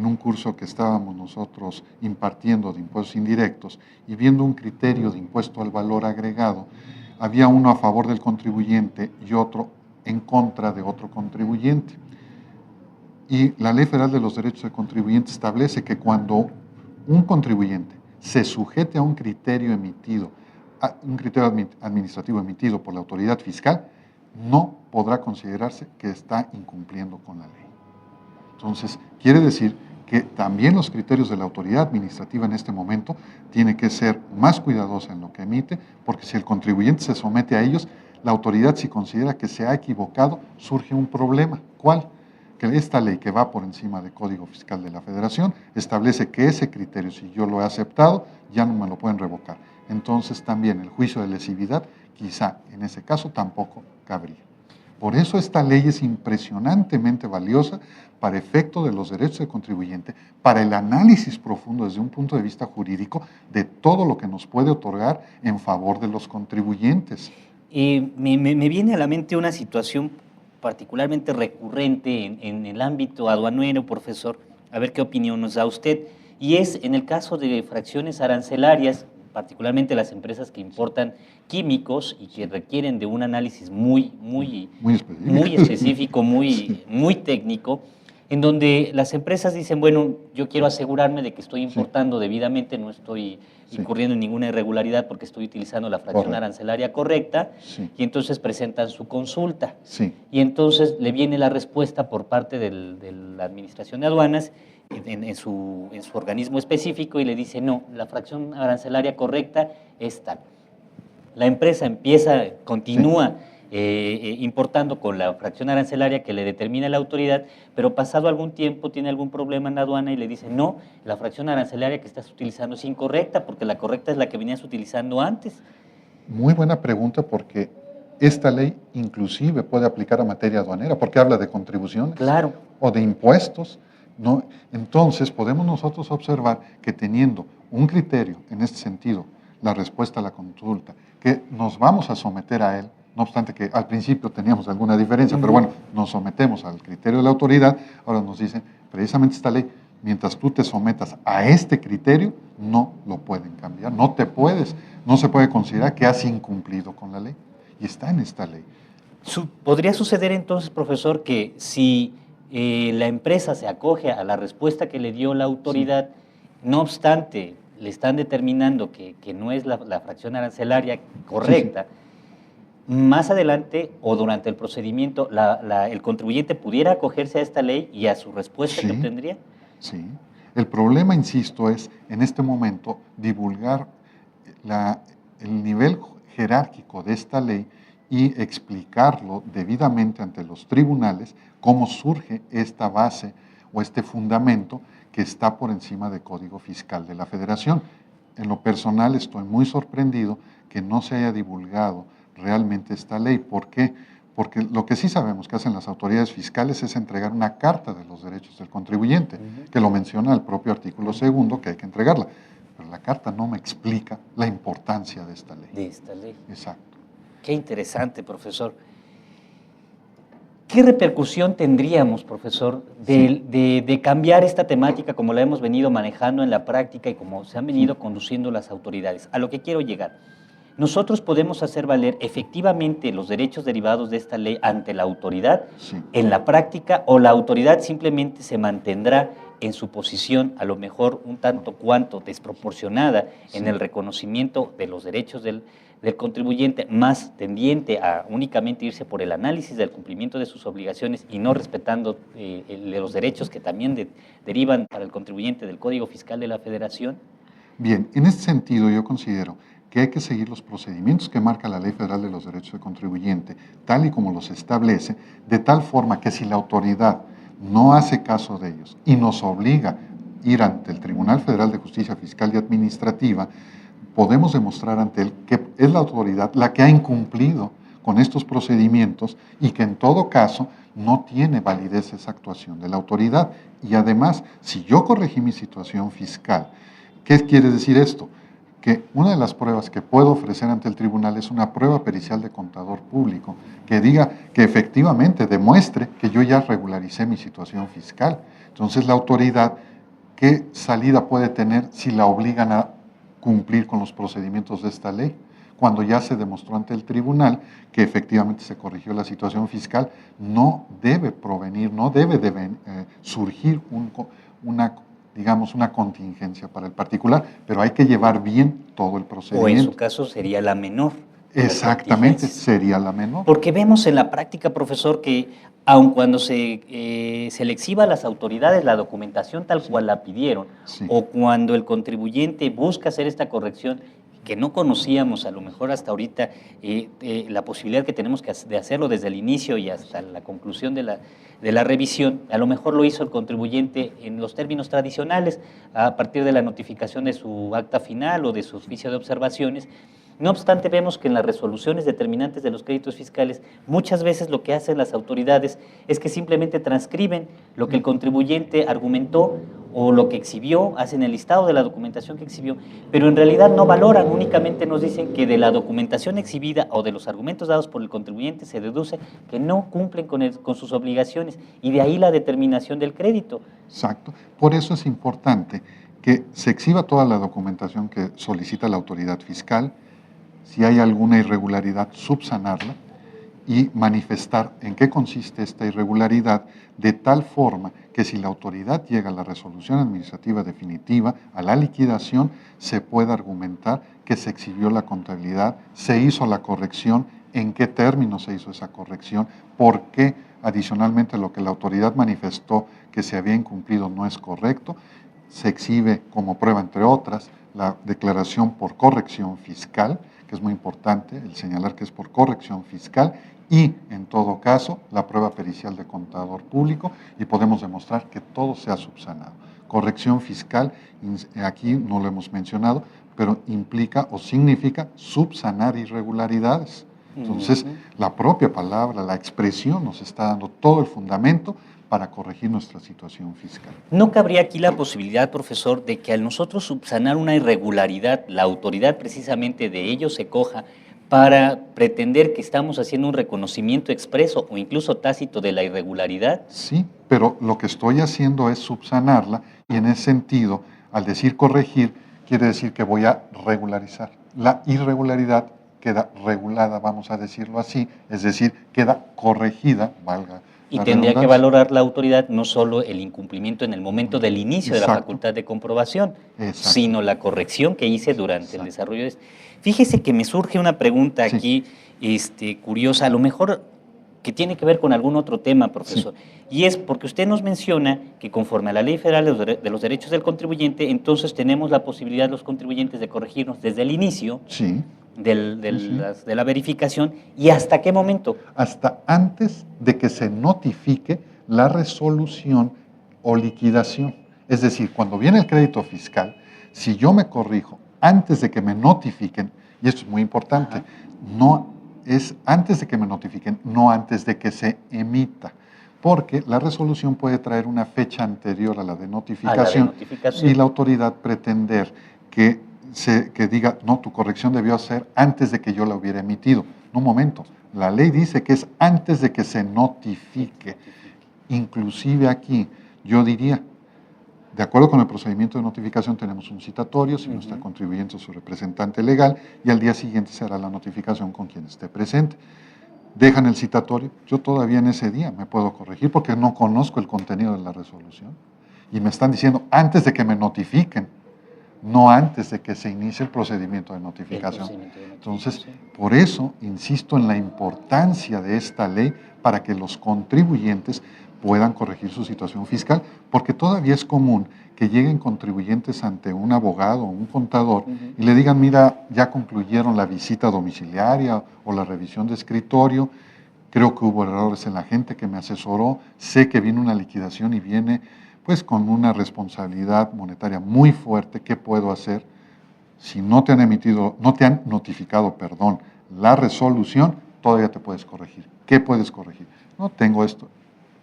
un curso que estábamos nosotros impartiendo de impuestos indirectos y viendo un criterio de impuesto al valor agregado, había uno a favor del contribuyente y otro en contra de otro contribuyente. Y la Ley Federal de los Derechos del Contribuyente establece que cuando un contribuyente se sujete a un criterio administrativo emitido por la autoridad fiscal, no podrá considerarse que está incumpliendo con la ley. Entonces, quiere decir que también los criterios de la autoridad administrativa en este momento tienen que ser más cuidadosa en lo que emite, porque si el contribuyente se somete a ellos, la autoridad, si considera que se ha equivocado, surge un problema. ¿Cuál? Que esta ley, que va por encima del Código Fiscal de la Federación, establece que ese criterio, si yo lo he aceptado, ya no me lo pueden revocar. Entonces también el juicio de lesividad, quizá en ese caso tampoco cabría. Por eso esta ley es impresionantemente valiosa para efecto de los derechos del contribuyente, para el análisis profundo desde un punto de vista jurídico de todo lo que nos puede otorgar en favor de los contribuyentes. Me viene a la mente una situación particularmente recurrente en el ámbito aduanero, profesor, a ver qué opinión nos da usted, y es en el caso de fracciones arancelarias, particularmente las empresas que importan químicos y que requieren de un análisis muy específico, muy técnico, en donde las empresas dicen, bueno, yo quiero asegurarme de que estoy importando debidamente, no estoy incurriendo en ninguna irregularidad porque estoy utilizando la fracción arancelaria correcta, y entonces presentan su consulta. Y entonces le viene la respuesta por parte de la Administración de Aduanas en su organismo específico y le dice, no, la fracción arancelaria correcta es tal. La empresa continúa importando con la fracción arancelaria que le determina la autoridad, pero pasado algún tiempo tiene algún problema en la aduana y le dice, no, la fracción arancelaria que estás utilizando es incorrecta, porque la correcta es la que venías utilizando antes. Muy buena pregunta, porque esta ley inclusive puede aplicar a materia aduanera, porque habla de contribuciones o de impuestos, ¿no? Entonces podemos nosotros observar que teniendo un criterio en este sentido, la respuesta a la consulta, que nos vamos a someter a él, no obstante que al principio teníamos alguna diferencia, pero bueno, nos sometemos al criterio de la autoridad, ahora nos dicen, precisamente esta ley, mientras tú te sometas a este criterio, no lo pueden cambiar, no se puede considerar que has incumplido con la ley, y está en esta ley. ¿Podría suceder entonces, profesor, que si la empresa se acoge a la respuesta que le dio la autoridad, no obstante, le están determinando que no es la fracción arancelaria correcta, más adelante o durante el procedimiento, el contribuyente pudiera acogerse a esta ley y a su respuesta que obtendría? Sí. El problema, insisto, es en este momento divulgar el nivel jerárquico de esta ley y explicarlo debidamente ante los tribunales cómo surge esta base o este fundamento que está por encima del Código Fiscal de la Federación. En lo personal estoy muy sorprendido que no se haya divulgado realmente esta ley. ¿Por qué? Porque lo que sí sabemos que hacen las autoridades fiscales es entregar una carta de los derechos del contribuyente, que lo menciona el propio artículo 2, que hay que entregarla. Pero la carta no me explica la importancia de esta ley. De esta ley. Exacto. Qué interesante, profesor. ¿Qué repercusión tendríamos, profesor, de cambiar esta temática como la hemos venido manejando en la práctica y como se han venido conduciendo las autoridades? A lo que quiero llegar. Nosotros podemos hacer valer efectivamente los derechos derivados de esta ley ante la autoridad en la práctica, o la autoridad simplemente se mantendrá en su posición, a lo mejor un tanto cuanto desproporcionada en el reconocimiento de los derechos del contribuyente, más tendiente a únicamente irse por el análisis del cumplimiento de sus obligaciones y no respetando los derechos que también derivan para el contribuyente del Código Fiscal de la Federación? Bien, en este sentido yo considero que hay que seguir los procedimientos que marca la Ley Federal de los Derechos del Contribuyente, tal y como los establece, de tal forma que si la autoridad no hace caso de ellos y nos obliga a ir ante el Tribunal Federal de Justicia Fiscal y Administrativa, podemos demostrar ante él que es la autoridad la que ha incumplido con estos procedimientos y que en todo caso no tiene validez esa actuación de la autoridad. Y además, si yo corregí mi situación fiscal, ¿qué quiere decir esto? Que una de las pruebas que puedo ofrecer ante el tribunal es una prueba pericial de contador público que diga que efectivamente demuestre que yo ya regularicé mi situación fiscal. Entonces la autoridad, ¿qué salida puede tener si la obligan a cumplir con los procedimientos de esta ley? Cuando ya se demostró ante el tribunal que efectivamente se corrigió la situación fiscal, no debe provenir, no debe surgir una contingencia para el particular, pero hay que llevar bien todo el procedimiento. O en su caso sería la menor. Exactamente, sería la menor. Porque vemos en la práctica, profesor, que aun cuando se le exhiba a las autoridades la documentación tal cual la pidieron, o cuando el contribuyente busca hacer esta corrección, que no conocíamos a lo mejor hasta ahorita la posibilidad que tenemos de hacerlo desde el inicio y hasta la conclusión de la revisión, a lo mejor lo hizo el contribuyente en los términos tradicionales, a partir de la notificación de su acta final o de su oficio de observaciones. No obstante, vemos que en las resoluciones determinantes de los créditos fiscales, muchas veces lo que hacen las autoridades es que simplemente transcriben lo que el contribuyente argumentó o lo que exhibió, hacen el listado de la documentación que exhibió, pero en realidad no valoran, únicamente nos dicen que de la documentación exhibida o de los argumentos dados por el contribuyente se deduce que no cumplen con sus obligaciones, y de ahí la determinación del crédito. Exacto. Por eso es importante que se exhiba toda la documentación que solicita la autoridad fiscal. Si hay alguna irregularidad, subsanarla y manifestar en qué consiste esta irregularidad, de tal forma que si la autoridad llega a la resolución administrativa definitiva, a la liquidación, se pueda argumentar que se exhibió la contabilidad, se hizo la corrección, en qué términos se hizo esa corrección, por qué adicionalmente lo que la autoridad manifestó que se había incumplido no es correcto. Se exhibe como prueba, entre otras, la declaración por corrección fiscal, que es muy importante el señalar que es por corrección fiscal, y en todo caso la prueba pericial de contador público, y podemos demostrar que todo se ha subsanado. Corrección fiscal, aquí no lo hemos mencionado, pero implica o significa subsanar irregularidades. Entonces, la propia palabra, la expresión nos está dando todo el fundamento para corregir nuestra situación fiscal. ¿No cabría aquí la posibilidad, profesor, de que al nosotros subsanar una irregularidad, la autoridad precisamente de ello se coja para pretender que estamos haciendo un reconocimiento expreso o incluso tácito de la irregularidad? Sí, pero lo que estoy haciendo es subsanarla, y en ese sentido, al decir corregir, quiere decir que voy a regularizar. La irregularidad queda regulada, vamos a decirlo así, es decir, queda corregida, valga. Y tendría que valorar la autoridad no solo el incumplimiento en el momento del inicio de la facultad de comprobación, sino la corrección que hice durante el desarrollo de esto. Fíjese que me surge una pregunta aquí curiosa, a lo mejor que tiene que ver con algún otro tema, profesor, y es porque usted nos menciona que conforme a la Ley Federal de los Derechos del Contribuyente, entonces tenemos la posibilidad los contribuyentes de corregirnos desde el inicio de la verificación. ¿Y hasta qué momento? Hasta antes de que se notifique la resolución o liquidación. Es decir, cuando viene el crédito fiscal, si yo me corrijo antes de que me notifiquen, y esto es muy importante, no es antes de que me notifiquen, no antes de que se emita, porque la resolución puede traer una fecha anterior a la de notificación, y la autoridad pretender que diga, no, tu corrección debió ser antes de que yo la hubiera emitido. No, un momento, la ley dice que es antes de que se notifique. Inclusive aquí, yo diría, de acuerdo con el procedimiento de notificación, tenemos un citatorio, si no está contribuyente o su representante legal, y al día siguiente se hará la notificación con quien esté presente. Dejan el citatorio, yo todavía en ese día me puedo corregir porque no conozco el contenido de la resolución. Y me están diciendo, antes de que me notifiquen, no antes de que se inicie el procedimiento de notificación. Entonces, por eso insisto en la importancia de esta ley para que los contribuyentes puedan corregir su situación fiscal, porque todavía es común que lleguen contribuyentes ante un abogado o un contador y le digan, mira, ya concluyeron la visita domiciliaria o la revisión de escritorio, creo que hubo errores en la gente que me asesoró, sé que viene una liquidación y viene pues con una responsabilidad monetaria muy fuerte. ¿Qué puedo hacer? Si no te han notificado, la resolución, todavía te puedes corregir. ¿Qué puedes corregir? No tengo esto.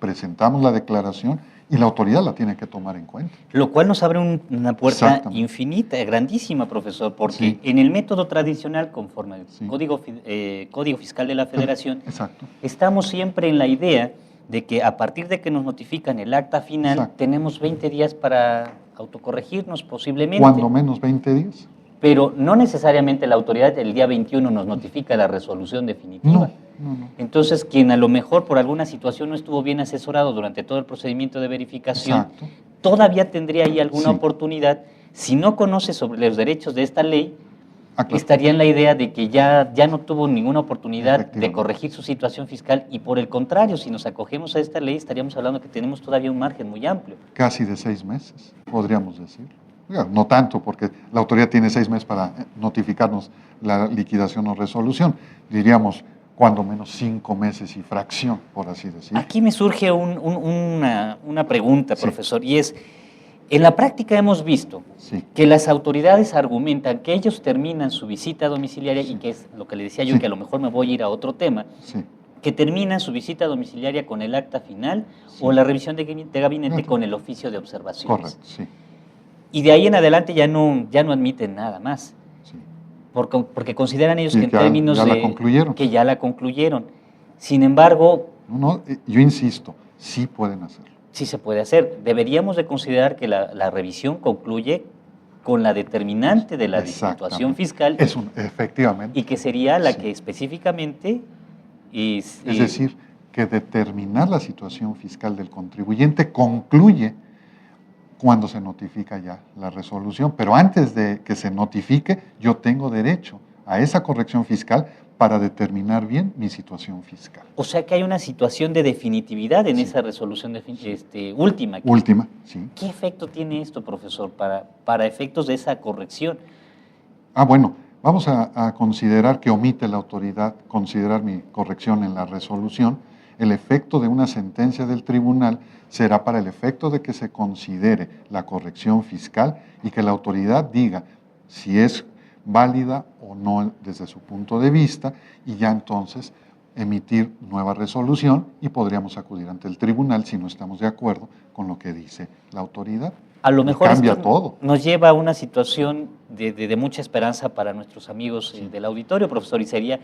presentamos la declaración y la autoridad la tiene que tomar en cuenta. Lo cual nos abre una puerta Exactamente. infinita, grandísima, profesor, porque Sí. en el método tradicional, conforme al Sí. Código Fiscal de la Federación, Exacto. estamos siempre en la idea de que a partir de que nos notifican el acta final, Exacto. tenemos 20 días para autocorregirnos posiblemente. Cuando menos 20 días. Pero no necesariamente la autoridad el día 21 nos notifica la resolución definitiva. No. Entonces, quien a lo mejor por alguna situación no estuvo bien asesorado durante todo el procedimiento de verificación, Exacto. todavía tendría ahí alguna Sí. oportunidad. Si no conoce sobre los derechos de esta ley, Claro. estaría en la idea de que ya no tuvo ninguna oportunidad de Efectivamente. corregir su situación fiscal y por el contrario, si nos acogemos a esta ley, estaríamos hablando que tenemos todavía un margen muy amplio. Casi de 6 meses, podríamos decir. No tanto, porque la autoridad tiene 6 meses para notificarnos la liquidación o resolución. Diríamos, cuando menos 5 meses y fracción, por así decir. Aquí me surge una pregunta, Sí. profesor, y es, en la práctica hemos visto Sí. que las autoridades argumentan que ellos terminan su visita domiciliaria, y que es lo que le decía yo, Sí. que a lo mejor me voy a ir a otro tema, Sí. que terminan su visita domiciliaria con el acta final Sí. o la revisión de gabinete Claro. con el oficio de observaciones. Correcto, sí. Y de ahí en adelante ya no admiten nada más, Sí. porque consideran ellos Sí, que en que términos ya la de... concluyeron. Que ya la concluyeron. Sin embargo, Yo insisto, sí pueden hacerlo. sí se puede hacer. Deberíamos de considerar que la revisión concluye con la determinante de la situación Exactamente. fiscal Efectivamente. y que sería la Sí. que específicamente... Es decir, que determinar la situación fiscal del contribuyente concluye cuando se notifica ya la resolución, pero antes de que se notifique, yo tengo derecho a esa corrección fiscal para determinar bien mi situación fiscal. O sea que hay una situación de definitividad en Sí. esa resolución última. Última, sí. ¿Qué efecto tiene esto, profesor, para efectos de esa corrección? Bueno, vamos a considerar que omite la autoridad considerar mi corrección en la resolución. El efecto de una sentencia del tribunal será para el efecto de que se considere la corrección fiscal y que la autoridad diga si es válida o no desde su punto de vista, y ya entonces emitir nueva resolución y podríamos acudir ante el tribunal si no estamos de acuerdo con lo que dice la autoridad. A lo Y mejor cambia esto todo. nos lleva a una situación de mucha esperanza para nuestros amigos del auditorio, profesor, y sería,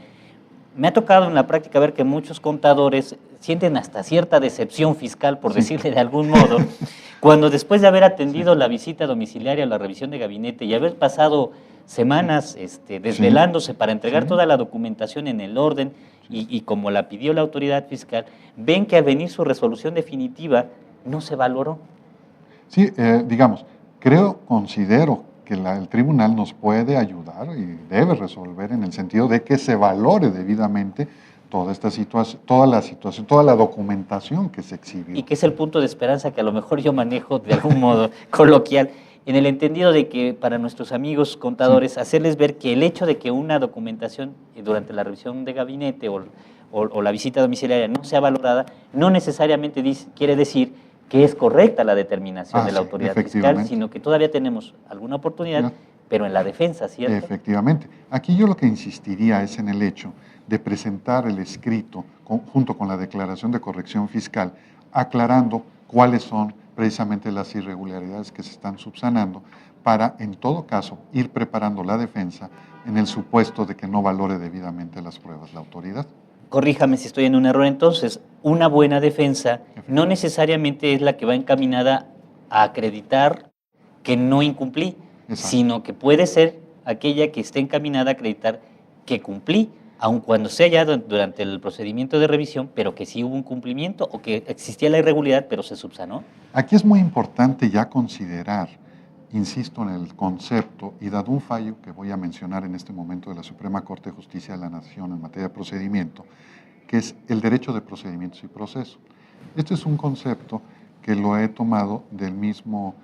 me ha tocado en la práctica ver que muchos contadores sienten hasta cierta decepción fiscal, por Sí. decirle de algún modo, cuando después de haber atendido la visita domiciliaria o la revisión de gabinete y haber pasado semanas desvelándose para entregar Sí. toda la documentación en el orden y como la pidió la autoridad fiscal, ven que al venir su resolución definitiva no se valoró. Sí, considero que el tribunal nos puede ayudar y debe resolver en el sentido de que se valore debidamente toda esta situación, toda la documentación que se exhibió. Y que es el punto de esperanza que a lo mejor yo manejo de algún modo coloquial, en el entendido de que para nuestros amigos contadores, hacerles ver que el hecho de que una documentación durante la revisión de gabinete o la visita domiciliaria no sea valorada, no necesariamente quiere decir que es correcta la determinación de la autoridad fiscal, sino que todavía tenemos alguna oportunidad, pero en la defensa, ¿cierto? Efectivamente. Aquí yo lo que insistiría es en el hecho de presentar el escrito junto con la declaración de corrección fiscal, aclarando cuáles son precisamente las irregularidades que se están subsanando, para, en todo caso, ir preparando la defensa en el supuesto de que no valore debidamente las pruebas la autoridad. Corríjame si estoy en un error entonces, una buena defensa no necesariamente es la que va encaminada a acreditar que no incumplí, sino que puede ser aquella que esté encaminada a acreditar que cumplí, aun cuando sea ya durante el procedimiento de revisión, pero que sí hubo un cumplimiento o que existía la irregularidad, pero se subsanó. Aquí es muy importante ya considerar, insisto en el concepto, y dado un fallo que voy a mencionar en este momento de la Suprema Corte de Justicia de la Nación en materia de procedimiento, que es el derecho de procedimientos y procesos. Este es un concepto que lo he tomado del mismo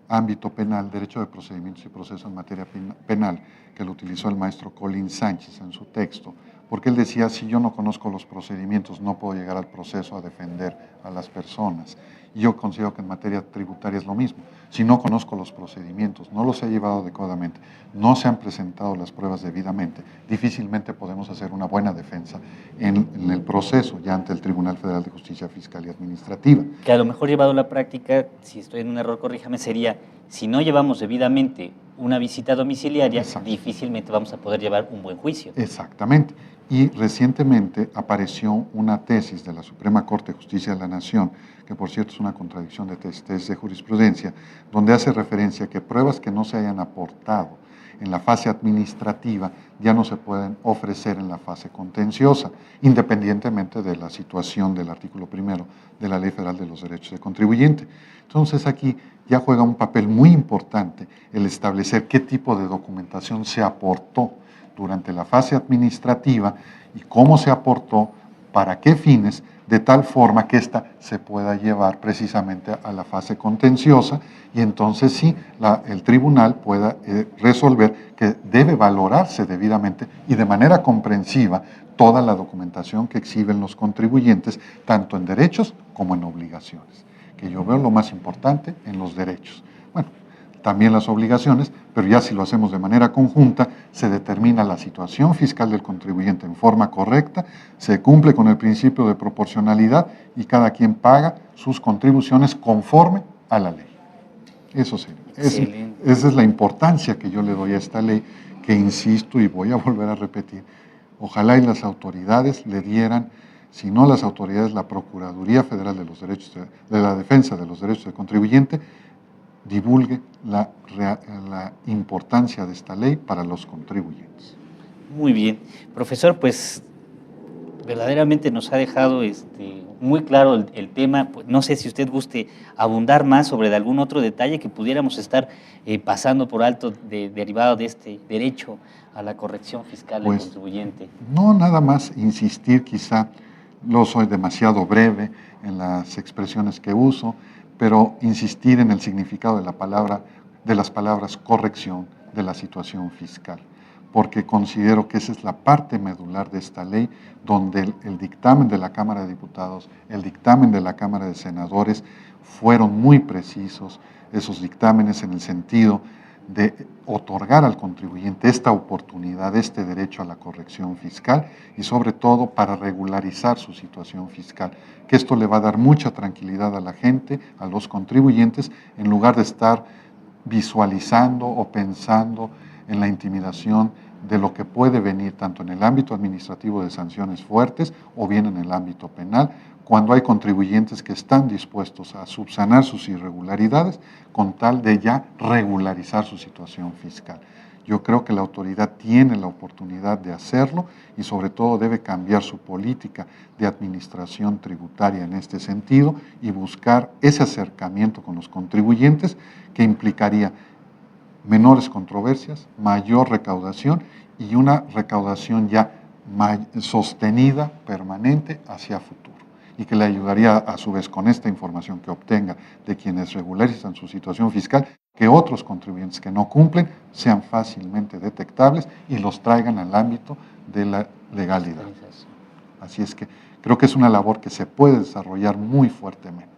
ámbito penal, derecho de procedimientos y procesos en materia penal, que lo utilizó el maestro Colin Sánchez en su texto, porque él decía, si yo no conozco los procedimientos, no puedo llegar al proceso a defender a las personas. Y yo considero que en materia tributaria es lo mismo. Si no conozco los procedimientos, no los he llevado adecuadamente, no se han presentado las pruebas debidamente, difícilmente podemos hacer una buena defensa en el proceso, ya ante el Tribunal Federal de Justicia Fiscal y Administrativa. Que a lo mejor llevado a la práctica, si estoy en un error, corríjame, sería, si no llevamos debidamente una visita domiciliaria, Exacto. difícilmente vamos a poder llevar un buen juicio. Exactamente. Y recientemente apareció una tesis de la Suprema Corte de Justicia de la Nación, que por cierto es una contradicción de tesis de jurisprudencia, donde hace referencia a que pruebas que no se hayan aportado en la fase administrativa ya no se pueden ofrecer en la fase contenciosa, independientemente de la situación del artículo 1 de la Ley Federal de los Derechos del Contribuyente. Entonces aquí ya juega un papel muy importante el establecer qué tipo de documentación se aportó durante la fase administrativa y cómo se aportó, para qué fines, de tal forma que ésta se pueda llevar precisamente a la fase contenciosa y entonces sí, el tribunal pueda resolver que debe valorarse debidamente y de manera comprensiva toda la documentación que exhiben los contribuyentes, tanto en derechos como en obligaciones, que yo veo lo más importante en los derechos. Bueno, también las obligaciones, pero ya si lo hacemos de manera conjunta, se determina la situación fiscal del contribuyente en forma correcta, se cumple con el principio de proporcionalidad y cada quien paga sus contribuciones conforme a la ley. Eso sí, esa es la importancia que yo le doy a esta ley, que insisto y voy a volver a repetir, ojalá y las autoridades le dieran, si no las autoridades, la Procuraduría Federal de los Derechos de la Defensa de los Derechos del Contribuyente, divulgue la importancia de esta ley para los contribuyentes. Muy bien. Profesor, pues verdaderamente nos ha dejado muy claro el tema. No sé si usted guste abundar más sobre algún otro detalle que pudiéramos estar pasando por alto derivado de este derecho a la corrección fiscal del contribuyente. No, nada más insistir, quizá lo soy demasiado breve en las expresiones que uso, pero insistir en el significado de las palabras corrección de la situación fiscal, porque considero que esa es la parte medular de esta ley, donde el dictamen de la Cámara de Diputados, el dictamen de la Cámara de Senadores fueron muy precisos, esos dictámenes en el sentido de otorgar al contribuyente esta oportunidad, este derecho a la corrección fiscal y sobre todo para regularizar su situación fiscal, que esto le va a dar mucha tranquilidad a la gente, a los contribuyentes, en lugar de estar visualizando o pensando en la intimidación de lo que puede venir tanto en el ámbito administrativo de sanciones fuertes o bien en el ámbito penal, cuando hay contribuyentes que están dispuestos a subsanar sus irregularidades con tal de ya regularizar su situación fiscal. Yo creo que la autoridad tiene la oportunidad de hacerlo y sobre todo debe cambiar su política de administración tributaria en este sentido y buscar ese acercamiento con los contribuyentes que implicaría menores controversias, mayor recaudación y una recaudación ya sostenida, permanente, hacia futuro, y que le ayudaría a su vez con esta información que obtenga de quienes regularizan su situación fiscal, que otros contribuyentes que no cumplen sean fácilmente detectables y los traigan al ámbito de la legalidad. Así es que creo que es una labor que se puede desarrollar muy fuertemente.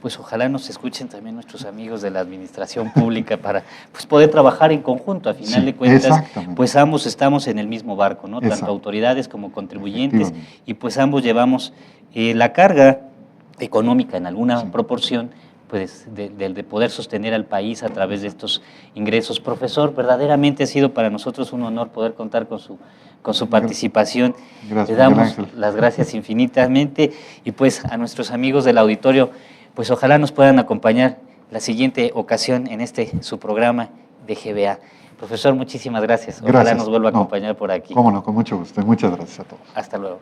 Pues ojalá nos escuchen también nuestros amigos de la administración pública para poder trabajar en conjunto. A final de cuentas, pues ambos estamos en el mismo barco, ¿no? Tanto autoridades como contribuyentes, y pues ambos llevamos la carga económica en alguna proporción, pues de poder sostener al país a través de estos ingresos. Profesor, verdaderamente ha sido para nosotros un honor poder contar con su participación. Gracias, le damos las gracias infinitamente y pues a nuestros amigos del auditorio, pues ojalá nos puedan acompañar la siguiente ocasión en su programa de GBA. Profesor, muchísimas gracias. Ojalá nos vuelva a acompañar por aquí. Cómo no, con mucho gusto. Muchas gracias a todos. Hasta luego.